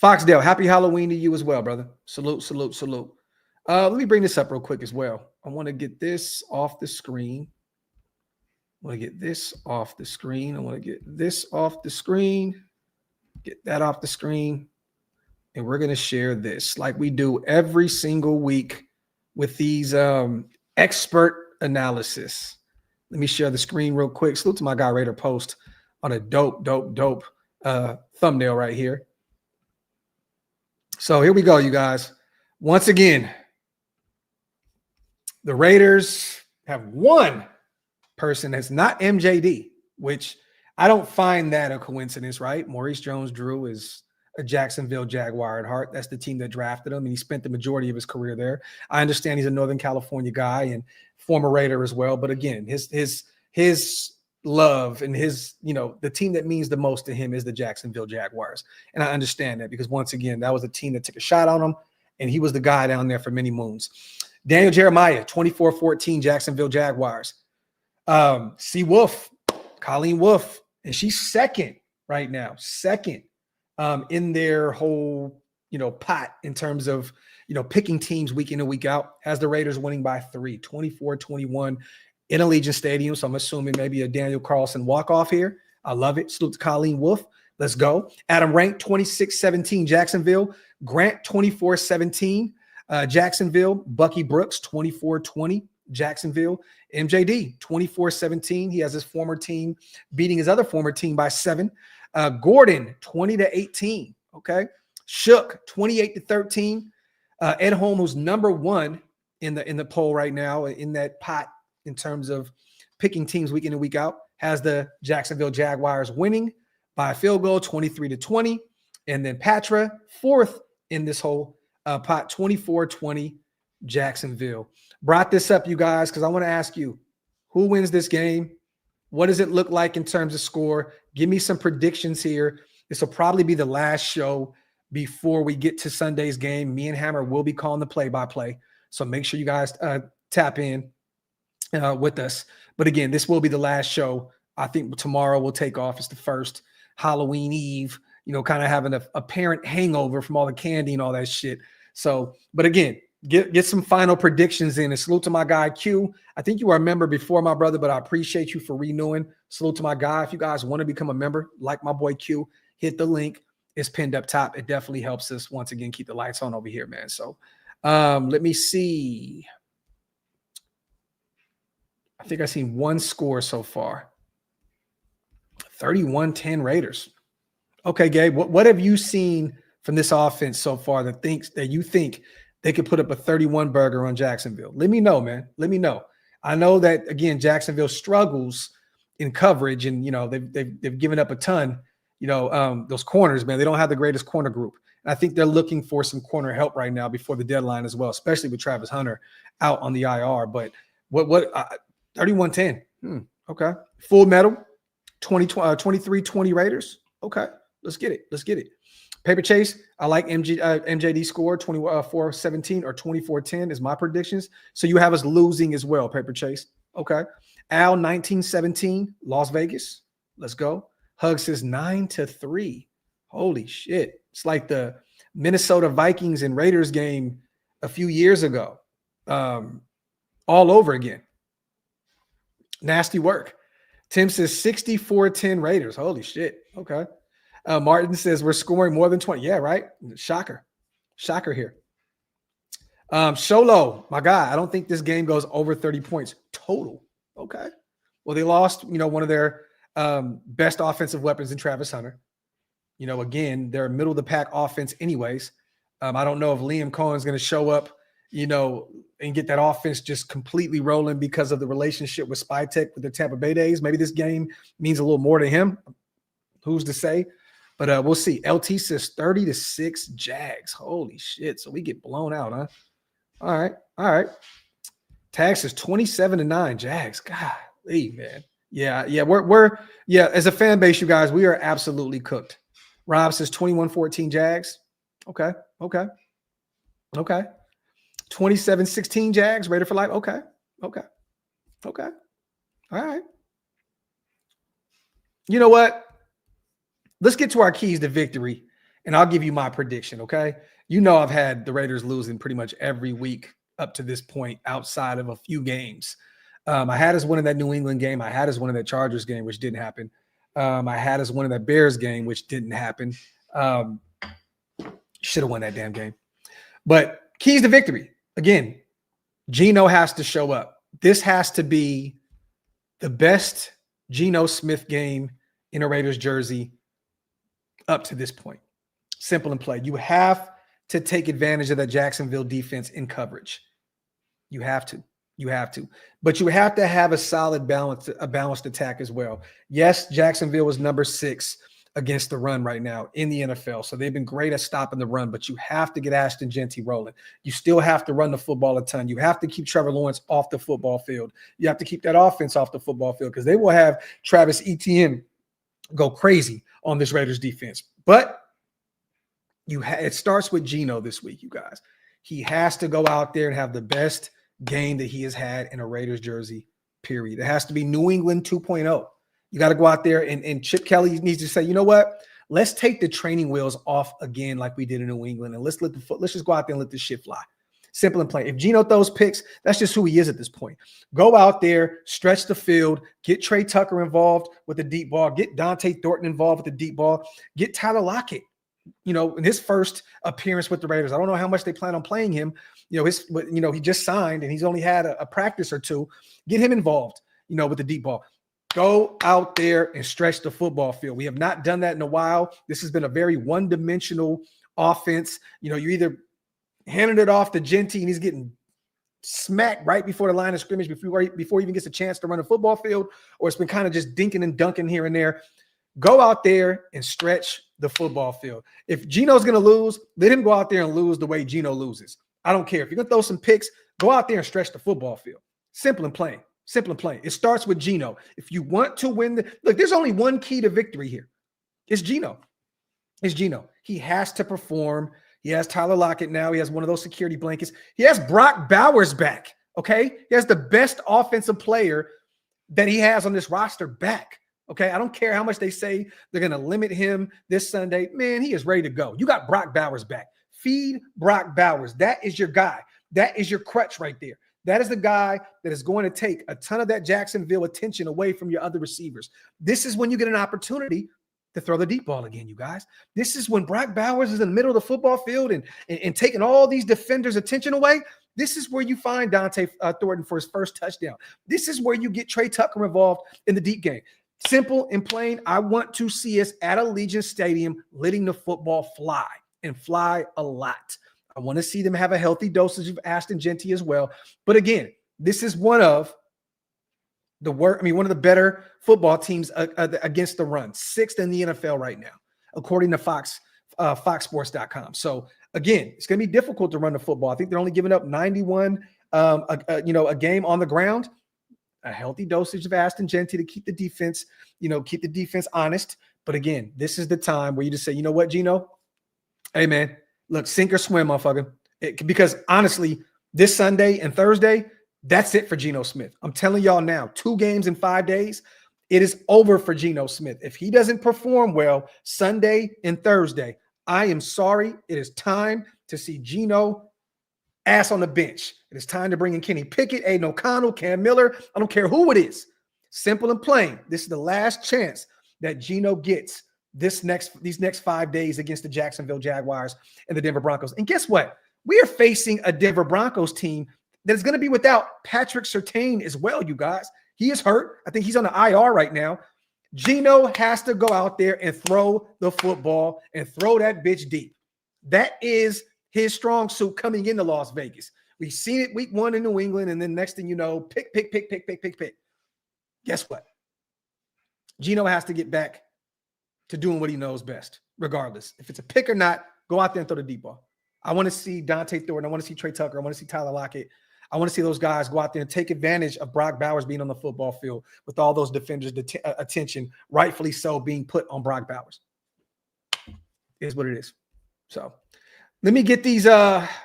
Foxdale, happy Halloween to you as well, brother. Salute, salute, salute. Let me bring this up real quick as well. I want to get this off the screen. I want to get this off the screen. I want to get this off the screen. Get that off the screen. And we're going to share this like we do every single week with these expert analysis. Let me share the screen real quick. Salute to my guy Raider Post on a dope thumbnail right here. So here we go, you guys. Once again, the Raiders have one person that's not MJD, which I don't find that a coincidence, right? Maurice Jones-Drew is a Jacksonville Jaguar at heart. That's the team that drafted him, and he spent the majority of his career there. I understand he's a Northern California guy and former Raider as well. But again, his love and his, the team that means the most to him is the Jacksonville Jaguars. And I understand that because once again, that was a team that took a shot on him, and he was the guy down there for many moons. Daniel Jeremiah, 24-14 Jacksonville Jaguars. C. Wolf, Colleen Wolf, and she's second right now, in their whole, pot in terms of, picking teams week in and week out, has the Raiders winning by 3, 24-21 in Allegiant Stadium. So I'm assuming maybe a Daniel Carlson walk-off here. I love it. Salute to Colleen Wolf. Let's go. Adam Rank, 26-17 Jacksonville. Grant, 24-17 Jacksonville. Bucky Brooks, 24-20 Jacksonville. MJD, 24-17. He has his former team beating his other former team by 7. Gordon, 20-18. Okay. Shook, 28-13. Ed Holm, who's number 1 in the poll right now in that pot in terms of picking teams week in and week out, has the Jacksonville Jaguars winning by a field goal, 23-20. And then Patra, 4th in this whole pot, 24-20 Jacksonville. Brought this up, you guys, because I want to ask you, who wins this game? What does it look like in terms of score? Give me some predictions here. This will probably be the last show before we get to Sunday's game. Me and Hammer will be calling the play-by-play. So make sure you guys tap in with us. But again, this will be the last show. I think tomorrow we'll take off. It's the first Halloween Eve, kind of having a parent hangover from all the candy and all that shit. So, but again, get some final predictions in. And salute to my guy, Q. I think you were a member before, my brother, but I appreciate you for renewing. Salute to my guy. If you guys want to become a member, like my boy Q, hit the link. It's pinned up top. It definitely helps us, once again, keep the lights on over here, man. So let me see. I think I've seen one score so far. 31-10 Raiders. Okay, Gabe, what have you seen from this offense so far that you think they could put up a 31 burger on Jacksonville? Let me know, man. Let me know. I know that, again, Jacksonville struggles in coverage, and they've given up a ton. Those corners, man, they don't have the greatest corner group. And I think they're looking for some corner help right now before the deadline as well, especially with Travis Hunter out on the IR. But what 31-10. Okay. Full metal, 23-20 Raiders. Okay. Let's get it. Paper Chase, I like MJD score 24-17 or 24-10 is my predictions. So you have us losing as well, Paper Chase. Okay. Al, 19-17, Las Vegas. Let's go. Hug says 9-3. Holy shit. It's like the Minnesota Vikings and Raiders game a few years ago. All over again. Nasty work. Tim says 64-10 Raiders. Holy shit. Okay. Martin says we're scoring more than 20. Yeah, right. Shocker here. Sholo, my guy, I don't think this game goes over 30 points total. Okay. Well, they lost, one of their best offensive weapons in Travis Hunter. Again, they're a middle of the pack offense anyways. I don't know if Liam Cohen's going to show up, and get that offense just completely rolling because of the relationship with Spytek with the Tampa Bay Days. Maybe this game means a little more to him. Who's to say? But we'll see. LT says 30-6 Jags. Holy shit. So we get blown out, huh? All right. Tag says 27-9 Jags. Golly, man. Yeah. We're as a fan base, you guys, we are absolutely cooked. Rob says 21-14 Jags. Okay. 27-16 Jags, Raider for life. Okay. All right. You know what? Let's get to our keys to victory and I'll give you my prediction, okay? You know I've had the Raiders losing pretty much every week up to this point outside of a few games. I had us winning that New England game. I had us winning that Chargers game, which didn't happen. I had us winning that Bears game, which didn't happen. Should have won that damn game. But keys to victory. Again, Geno has to show up. This has to be the best Geno Smith game in a Raiders jersey up to this point. Simple and plain. You have to take advantage of that Jacksonville defense in coverage. You have to. You have to. But you have to have a solid balanced attack as well. Yes, Jacksonville was number 6 against the run right now in the NFL. So they've been great at stopping the run, but you have to get Ashton Genty rolling. You still have to run the football a ton. You have to keep Trevor Lawrence off the football field. You have to keep that offense off the football field because they will have Travis Etienne go crazy on this Raiders defense. But it starts with Geno this week, you guys. He has to go out there and have the best game that he has had in a Raiders jersey, period. It has to be New England 2.0. You got to go out there and Chip Kelly needs to say, you know what? Let's take the training wheels off again like we did in New England, and let's just go out there and let this shit fly. Simple and plain. If Geno throws picks, that's just who he is at this point. Go out there, stretch the field, get Trey Tucker involved with the deep ball, get Dante Thornton involved with the deep ball, get Tyler Lockett, in his first appearance with the Raiders. I don't know how much they plan on playing him. He just signed and he's only had a practice or two. Get him involved, with the deep ball. Go out there and stretch the football field. We have not done that in a while. This has been a very one-dimensional offense. You either handed it off to Genty and he's getting smacked right before the line of scrimmage before he even gets a chance to run a football field, or it's been kind of just dinking and dunking here and there. Go out there and stretch the football field. If Geno's going to lose, let him go out there and lose the way Geno loses. I don't care. If you're going to throw some picks, go out there and stretch the football field. Simple and plain. Simple and plain. It starts with Geno. If you want to win look, there's only one key to victory here. It's Geno. It's Geno. He has to perform. He has Tyler Lockett now. He has one of those security blankets. He has Brock Bowers back, okay? He has the best offensive player that he has on this roster back, okay? I don't care how much they say they're going to limit him this Sunday. Man, he is ready to go. You got Brock Bowers back. Feed Brock Bowers. That is your guy. That is your crutch right there. That is the guy that is going to take a ton of that Jacksonville attention away from your other receivers. This is when you get an opportunity to throw the deep ball again, you guys. This is when Brock Bowers is in the middle of the football field and taking all these defenders' attention away. This is where you find Dante Thornton for his first touchdown. This is where you get Trey Tucker involved in the deep game. Simple and plain, I want to see us at Allegiant Stadium letting the football fly and fly a lot. I want to see them have a healthy dosage of Ashton Genty as well. But again, this is one of the better football teams against the run, 6th in the NFL right now, according to Foxsports.com. So again, it's going to be difficult to run the football. I think they're only giving up 91, a game on the ground. A healthy dosage of Ashton Genty to keep the defense, honest. But again, this is the time where you just say, you know what, Geno? Hey man, look, sink or swim, motherfucker. Because honestly, this Sunday and Thursday, that's it for Geno Smith. I'm telling y'all now, 2 games in 5 days, it is over for Geno Smith. If he doesn't perform well Sunday and Thursday, I am sorry. It is time to see Geno ass on the bench. It is time to bring in Kenny Pickett, Aiden O'Connell, Cam Miller. I don't care who it is. Simple and plain. This is the last chance that Geno gets these next 5 days against the Jacksonville Jaguars and the Denver Broncos. And guess what? We are facing a Denver Broncos team that is going to be without Patrick Surtain as well, you guys. He is hurt. I think he's on the IR right now. Geno has to go out there and throw the football and throw that bitch deep. That is his strong suit coming into Las Vegas. We've seen it week 1 in New England, and then next thing you know, pick. Guess what? Geno has to get back to doing what he knows best, regardless. If it's a pick or not, go out there and throw the deep ball. I want to see Dante Thornton. I want to see Trey Tucker. I want to see Tyler Lockett. I want to see those guys go out there and take advantage of Brock Bowers being on the football field with all those defenders' attention, rightfully so, being put on Brock Bowers. It is what it is. So let me get these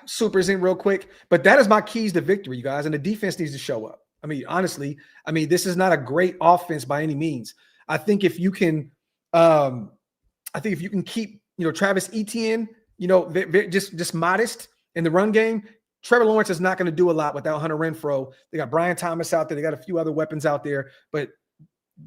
supers in real quick. But that is my keys to victory, you guys. And the defense needs to show up. I mean, honestly, this is not a great offense by any means. I think if you can keep Travis Etienne, just modest in the run game. Trevor Lawrence is not going to do a lot without Hunter Renfrow. They got Brian Thomas out there. They got a few other weapons out there, but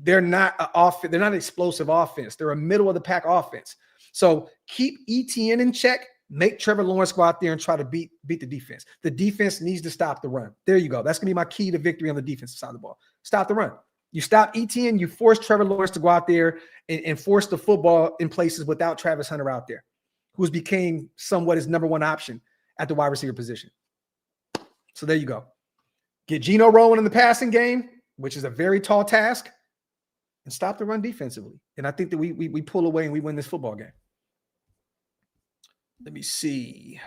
they're not they're not an explosive offense. They're a middle of the pack offense. So keep Etienne in check. Make Trevor Lawrence go out there and try to beat the defense. The defense needs to stop the run. There you go. That's going to be my key to victory on the defensive side of the ball. Stop the run. You stop Etienne, you force Trevor Lawrence to go out there and force the football in places without Travis Hunter out there, who's became somewhat his number one option at the wide receiver position. So there you go. Get Geno rolling in the passing game, which is a very tall task, and stop the run defensively. And I think that we pull away and we win this football game. Let me see.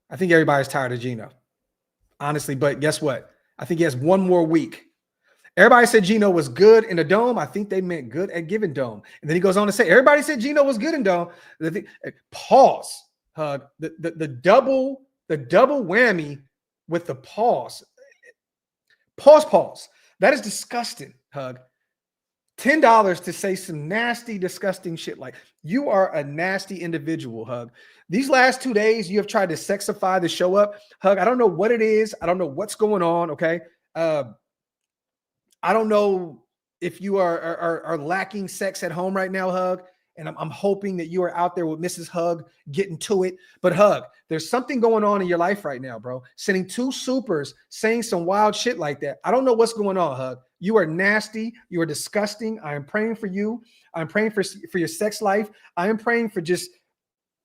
I think everybody's tired of Geno, honestly. But guess what? I think he has one more week. Everybody said Geno was good in the dome. I think they meant good at giving dome. And then he goes on to say, everybody said Geno was good in dome. Pause. Hug. The double whammy with the pause. Pause. That is disgusting, Hug. $10 to say some nasty, disgusting shit. Like, you are a nasty individual, Hug. These last 2 days, you have tried to sexify the show up. Hug, I don't know what it is. I don't know what's going on, okay? I don't know if you are lacking sex at home right now, Hug. And I'm hoping that you are out there with Mrs. Hug getting to it. But Hug, there's something going on in your life right now, bro. Sending 2 supers, saying some wild shit like that. I don't know what's going on, Hug. You are nasty. You are disgusting. I am praying for you. I'm praying for your sex life. I am praying for just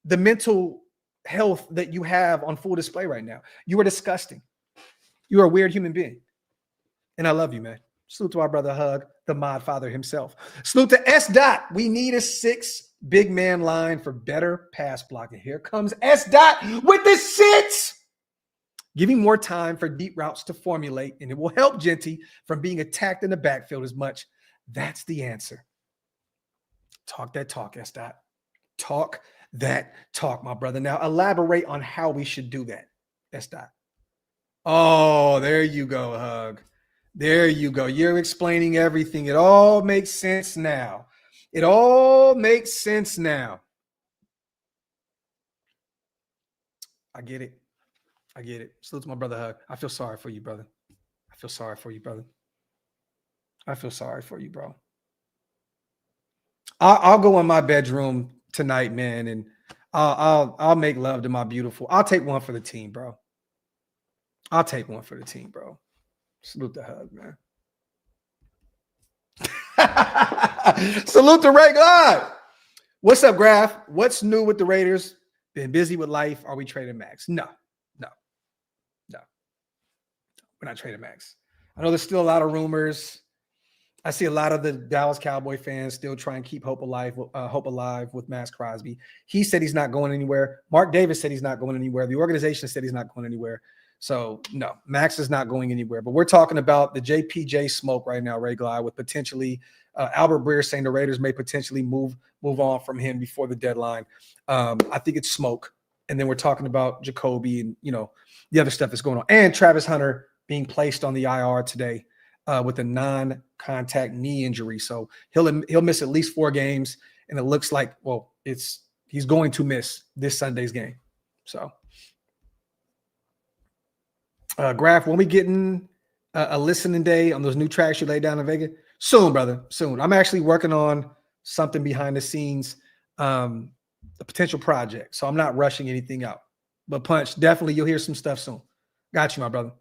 the mental health that you have on full display right now. You are disgusting. You are a weird human being. And I love you, man. Salute to our brother Hug, the mod father himself. Salute to S. Dot. We need a 6 big man line for better pass blocking. Here comes S. Dot with the 6. Giving more time for deep routes to formulate, and it will help Genty from being attacked in the backfield as much. That's the answer. Talk that talk, S. Dot. Talk that talk, my brother. Now elaborate on how we should do that, S. Dot. Oh, there you go, Hug. There you go. You're explaining everything. It all makes sense now. It all makes sense now. I get it. I get it. Salute to my brother Hug. I feel sorry for you, brother. I feel sorry for you, brother. I feel sorry for you, bro. I'll go in my bedroom tonight, man, and I'll make love to my beautiful. I'll take one for the team, bro. I'll take one for the team, bro. Salute the Hug, man. Salute to Ray God. What's up, Graphk? What's new with the Raiders? Been busy with life. Are we trading Max? No. We're not trading Max. I know there's still a lot of rumors. I see a lot of the Dallas Cowboy fans still try and keep hope alive with Max Crosby. He said he's not going anywhere. Mark Davis said he's not going anywhere. The organization said he's not going anywhere. So, no, Max is not going anywhere. But we're talking about the JPJ smoke right now, Ray Glide, with potentially Albert Breer saying the Raiders may potentially move on from him before the deadline. I think it's smoke. And then we're talking about Jacoby and, the other stuff that's going on. And Travis Hunter being placed on the IR today with a non-contact knee injury. So he'll miss at least 4 games. And it looks like, he's going to miss this Sunday's game. So. Graphk, when we getting a listening day on those new tracks you laid down in Vegas? Soon, brother, soon. I'm actually working on something behind the scenes, a potential project. So I'm not rushing anything out. But Punch, definitely you'll hear some stuff soon. Got you, my brother.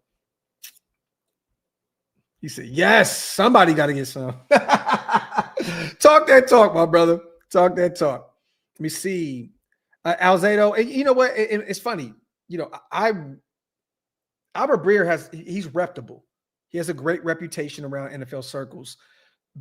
He said, yes, somebody got to get some. Talk that talk, my brother. Talk that talk. Let me see. Alzado, and you know what? It's funny. Albert Breer he's reputable. He has a great reputation around NFL circles,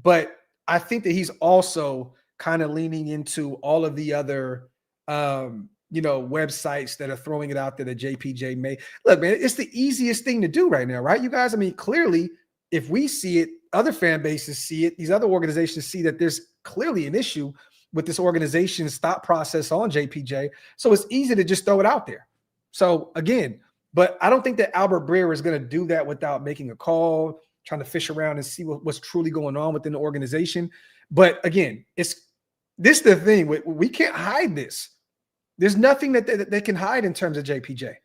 but I think that he's also kind of leaning into all of the other, websites that are throwing it out there that JPJ made. Look, man, it's the easiest thing to do right now, right? You guys, I mean, clearly, if we see it, other fan bases see it, these other organizations see that there's clearly an issue with this organization's thought process on JPJ. So it's easy to just throw it out there. So again, but I don't think that Albert Breer is going to do that without making a call, trying to fish around and see what's truly going on within the organization. But again, it's This is the thing. We can't hide this. There's nothing that they can hide in terms of JPJ.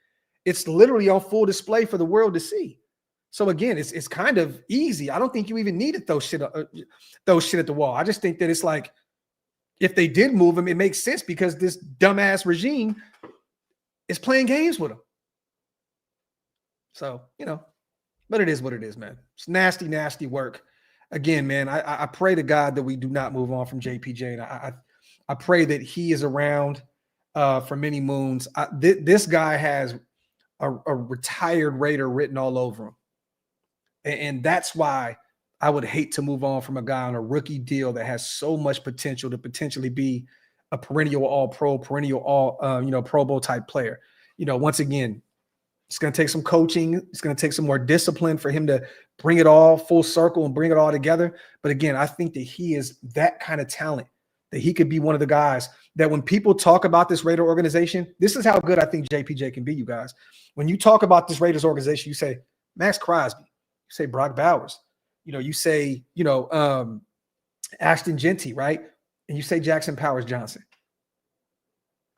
It's literally on full display for the world to see. So again, it's kind of easy. I don't think you even need to throw shit at the wall. I just think that it's like, if they did move him, it makes sense because this dumbass regime is playing games with him. So, but it is what it is, man. It's nasty, nasty work. Again, man, I pray to God that we do not move on from JPJ. And I pray that he is around for many moons. This guy has a retired Raider written all over him. And that's why I would hate to move on from a guy on a rookie deal that has so much potential to potentially be a perennial all-pro, perennial all, Pro Bowl type player. Once again, it's going to take some coaching. It's going to take some more discipline for him to bring it all full circle and bring it all together. But again, I think that he is that kind of talent, that he could be one of the guys that when people talk about this Raider organization, this is how good I think JPJ can be, you guys. When you talk about this Raiders organization, you say Max Crosby, you say Brock Bowers, you say, Ashton Genty, right? And you say Jackson Powers Johnson.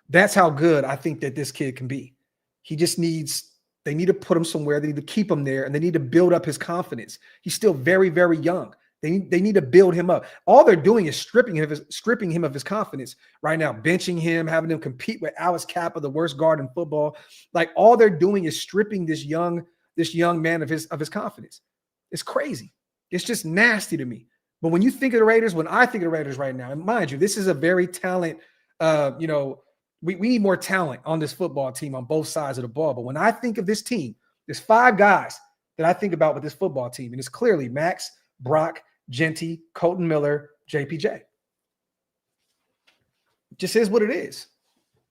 That's how good I think that this kid can be. He just they need to put him somewhere. They need to keep him there, and they need to build up his confidence. He's still very, very young. They need to build him up. All they're doing is stripping him of his confidence right now, benching him, having him compete with Alex Kappa, the worst guard in football. Like, all they're doing is stripping this young man of his confidence. It's crazy. It's just nasty to me. But when you think of the Raiders, when I think of the Raiders right now, and mind you, this is a very talent, we need more talent on this football team on both sides of the ball. But when I think of this team, there's 5 guys that I think about with this football team. And it's clearly Max, Brock, Genty, Colton Miller, JPJ. It just is what it is.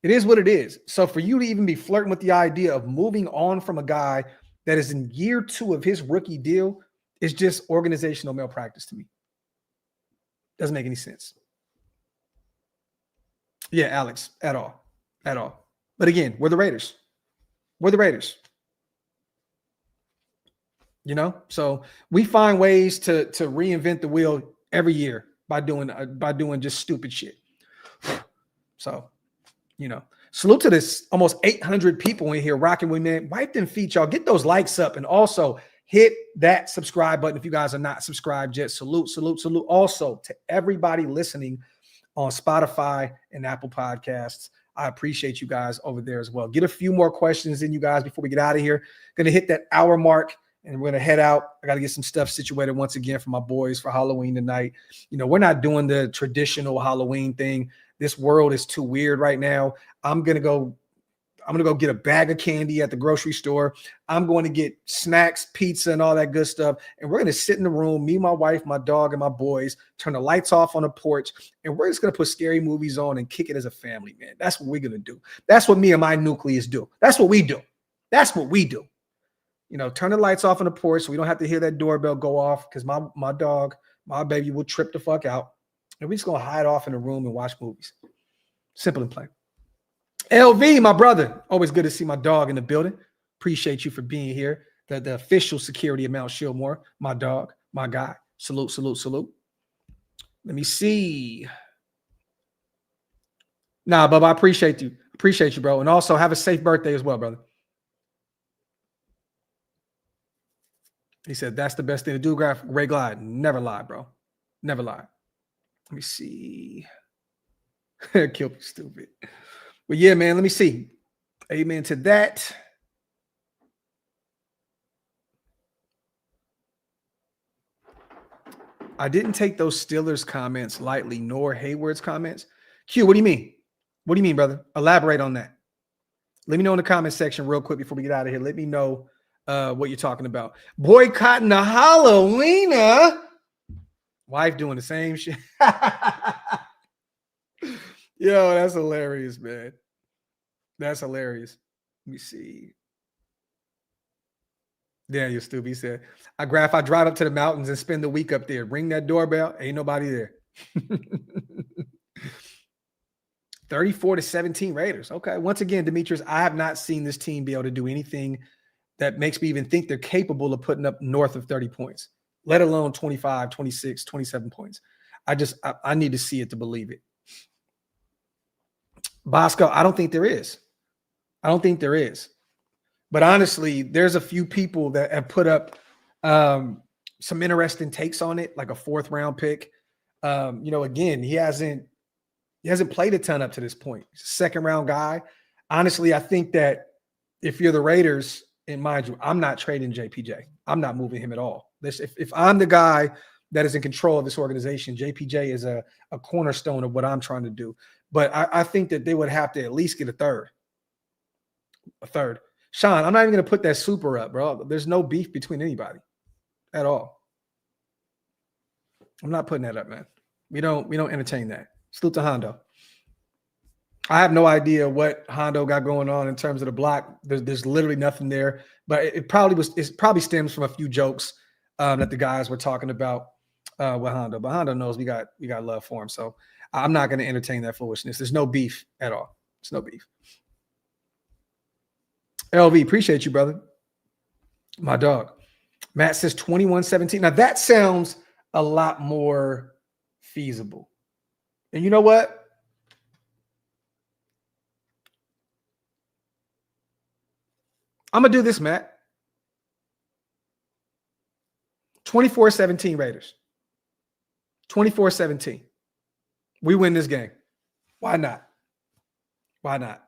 It is what it is. So for you to even be flirting with the idea of moving on from a guy that is in year 2 of his rookie deal is just organizational malpractice to me. Doesn't make any sense. Yeah, Alex, at all. But again, we're the Raiders. So we find ways to reinvent the wheel every year by doing just stupid shit. So, salute to this almost 800 people in here rocking with me. Wipe them feet, y'all. Get those likes up, and also hit that subscribe button if you guys are not subscribed yet. Salute. Also to everybody listening on Spotify and Apple Podcasts. I appreciate you guys over there as well. Get a few more questions in, you guys, before we get out of here. Going to hit that hour mark, and we're going to head out. I got to get some stuff situated once again for my boys for Halloween tonight. We're not doing the traditional Halloween thing. This world is too weird right now. I'm going to go get a bag of candy at the grocery store. I'm going to get snacks, pizza, and all that good stuff. And we're going to sit in the room, me, my wife, my dog, and my boys, turn the lights off on the porch, and we're just going to put scary movies on and kick it as a family, man. That's what we're going to do. That's what me and my nucleus do. That's what we do. Turn the lights off on the porch so we don't have to hear that doorbell go off, because my dog, my baby, will trip the fuck out. And we're just going to hide off in the room and watch movies. Simple and plain. LV, my brother, always good to see my dog in the building. Appreciate you for being here. The official security of Mount Shillmore, my dog, my guy. Salute. Let me see. Nah, Bubba, I appreciate you. Appreciate you, bro. And also have a safe birthday as well, brother. He said, that's the best thing to do, Graphk. Ray Glide. Never lie, bro. Never lie. Let me see. Kill me stupid. But yeah, man, let me see. Amen to that. I didn't take those Steelers comments lightly, nor Hayward's comments. Q, what do you mean? What do you mean, brother? Elaborate on that. Let me know in the comment section real quick before we get out of here. Let me know what you're talking about. Boycotting the Halloween. Wife doing the same shit. Yo, that's hilarious, man. That's hilarious. Let me see. Daniel Stubby said, I drive up to the mountains and spend the week up there. Ring that doorbell. Ain't nobody there. 34-17 Raiders. Okay. Once again, Demetrius, I have not seen this team be able to do anything that makes me even think they're capable of putting up north of 30 points, let alone 25, 26, 27 points. I need to see it to believe it. Bosco, I don't think there is. I don't think there is. But honestly, there's a few people that have put up some interesting takes on it, like a 4th round pick. Again, he hasn't played a ton up to this point. He's a 2nd round guy. Honestly, I think that if you're the Raiders, and mind you, I'm not trading JPJ. I'm not moving him at all. If I'm the guy that is in control of this organization, JPJ is a cornerstone of what I'm trying to do. But I think that they would have to at least get a third. Sean, I'm not even going to put that super up, bro. There's no beef between anybody at all. I'm not putting that up, man. We don't entertain that. Salute to Hondo. I have no idea what Hondo got going on in terms of the block. There's literally nothing there, but it probably stems from a few jokes that the guys were talking about with Hondo. But Hondo knows we got love for him, so I'm not going to entertain that foolishness. There's no beef at all. There's no beef. LV, appreciate you, brother. My dog. Matt says 21-17. Now that sounds a lot more feasible. And you know what? I'm going to do this, Matt. 24-17 Raiders. 24-17. We win this game. Why not? Why not?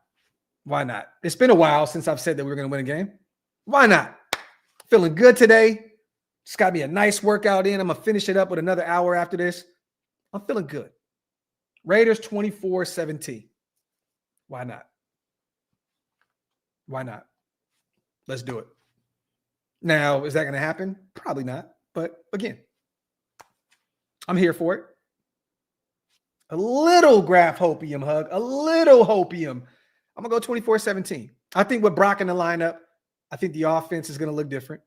Why not? It's been a while since I've said that we were going to win a game. Why not? Feeling good today. Just got me a nice workout in. I'm going to finish it up with another hour after this. I'm feeling good. Raiders 24-17. Why not? Why not? Let's do it. Now, is that going to happen? Probably not. But again, I'm here for it. A little Graphk hopium hug. A little hopium. I'm going to go 24-17. I think with Brock in the lineup, I think the offense is going to look different.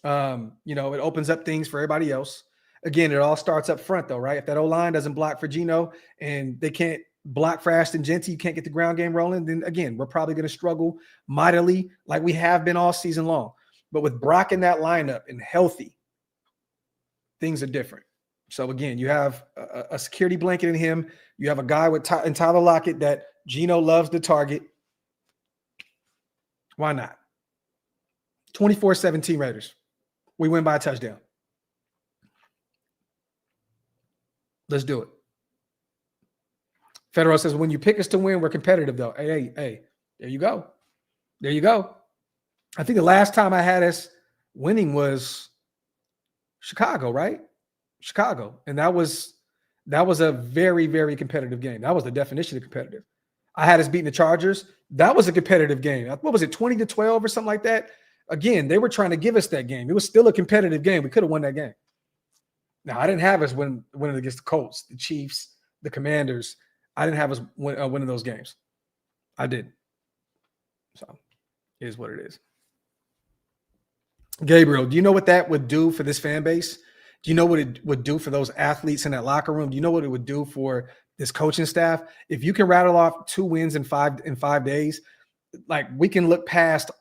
It opens up things for everybody else. Again, it all starts up front, though, right? If that O-line doesn't block for Geno and they can't block for Ashton Genty, you can't get the ground game rolling, then, again, we're probably going to struggle mightily like we have been all season long. But with Brock in that lineup and healthy, things are different. So, again, you have a security blanket in him. You have a guy in Tyler Lockett that Geno loves to target. Why not? 24-17 Raiders. We win by a touchdown. Let's do it. Federal says, when you pick us to win, we're competitive, though. Hey, there you go. There you go. I think the last time I had us winning was Chicago, right? Chicago. And that was a very, very competitive game. That was the definition of competitive. I had us beating the Chargers. That was a competitive game. What was it, 20-12 or something like that? Again, they were trying to give us that game. It was still a competitive game. We could have won that game. Now, I didn't have us winning against the Colts, the Chiefs, the Commanders. I didn't have us winning those games. I didn't. So it is what it is. Gabriel, do you know what that would do for this fan base? Do you know what it would do for those athletes in that locker room? Do you know what it would do for this coaching staff? If you can rattle off 2 wins in 5 days, like, we can look past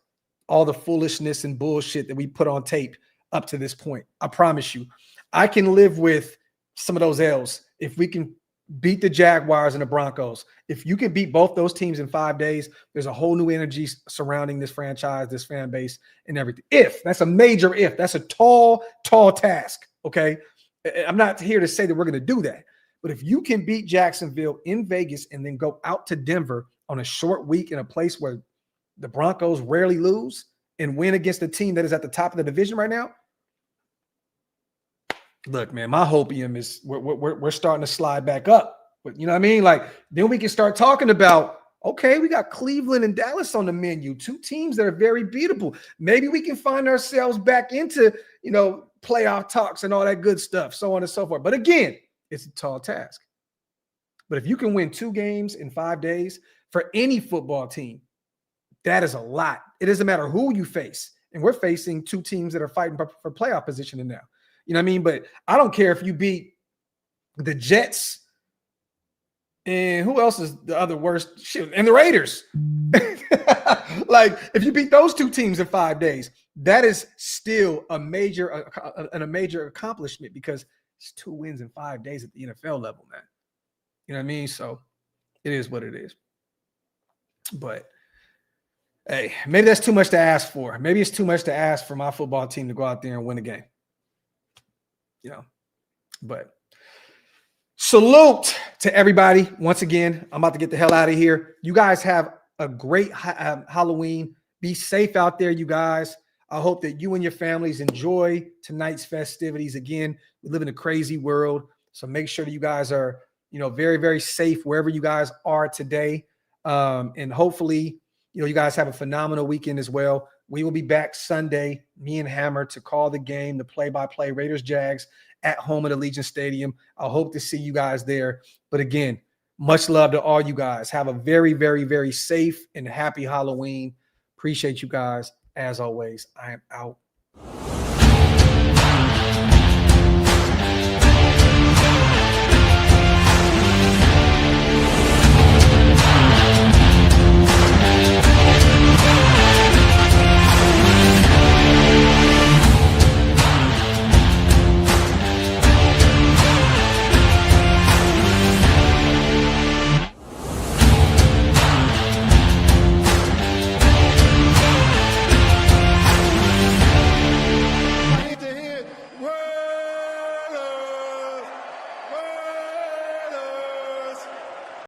all the foolishness and bullshit that we put on tape up to this point. I promise you. I can live with some of those L's if we can beat the Jaguars and the Broncos. If you can beat both those teams in 5 days, there's a whole new energy surrounding this franchise, this fan base, and everything. That's a major if. That's a tall, tall task, okay? I'm not here to say that we're going to do that. But if you can beat Jacksonville in Vegas and then go out to Denver on a short week in a place where the Broncos rarely lose and win against a team that is at the top of the division right now, look, man, my hopium is we're starting to slide back up. You know what I mean? Like, then we can start talking about, okay, we got Cleveland and Dallas on the menu, 2 teams that are very beatable. Maybe we can find ourselves back into, playoff talks and all that good stuff, so on and so forth. But again, it's a tall task. But if you can win 2 games in 5 days for any football team, that is a lot. It doesn't matter who you face. And we're facing 2 teams that are fighting for playoff positioning now. You know what I mean? But I don't care if you beat the Jets and who else is the other worst? Shit, and the Raiders. Like, if you beat those 2 teams in 5 days, that is still a major accomplishment, because it's 2 wins in 5 days at the NFL level, man. You know what I mean? So It is what it is. But hey, maybe that's too much to ask for. Maybe it's too much to ask for my football team to go out there and win a game. You know, but salute to everybody. Once again, I'm about to get the hell out of here. You guys have a great Halloween. Be safe out there, you guys. I hope that you and your families enjoy tonight's festivities. Again, we live in a crazy world, so make sure that you guys are, very, very safe wherever you guys are today. And hopefully, you guys have a phenomenal weekend as well. We will be back Sunday, me and Hammer, to call the game, the play-by-play Raiders-Jags at home at Allegiant Stadium. I hope to see you guys there. But again, much love to all you guys. Have a very, very, very safe and happy Halloween. Appreciate you guys. As always, I am out.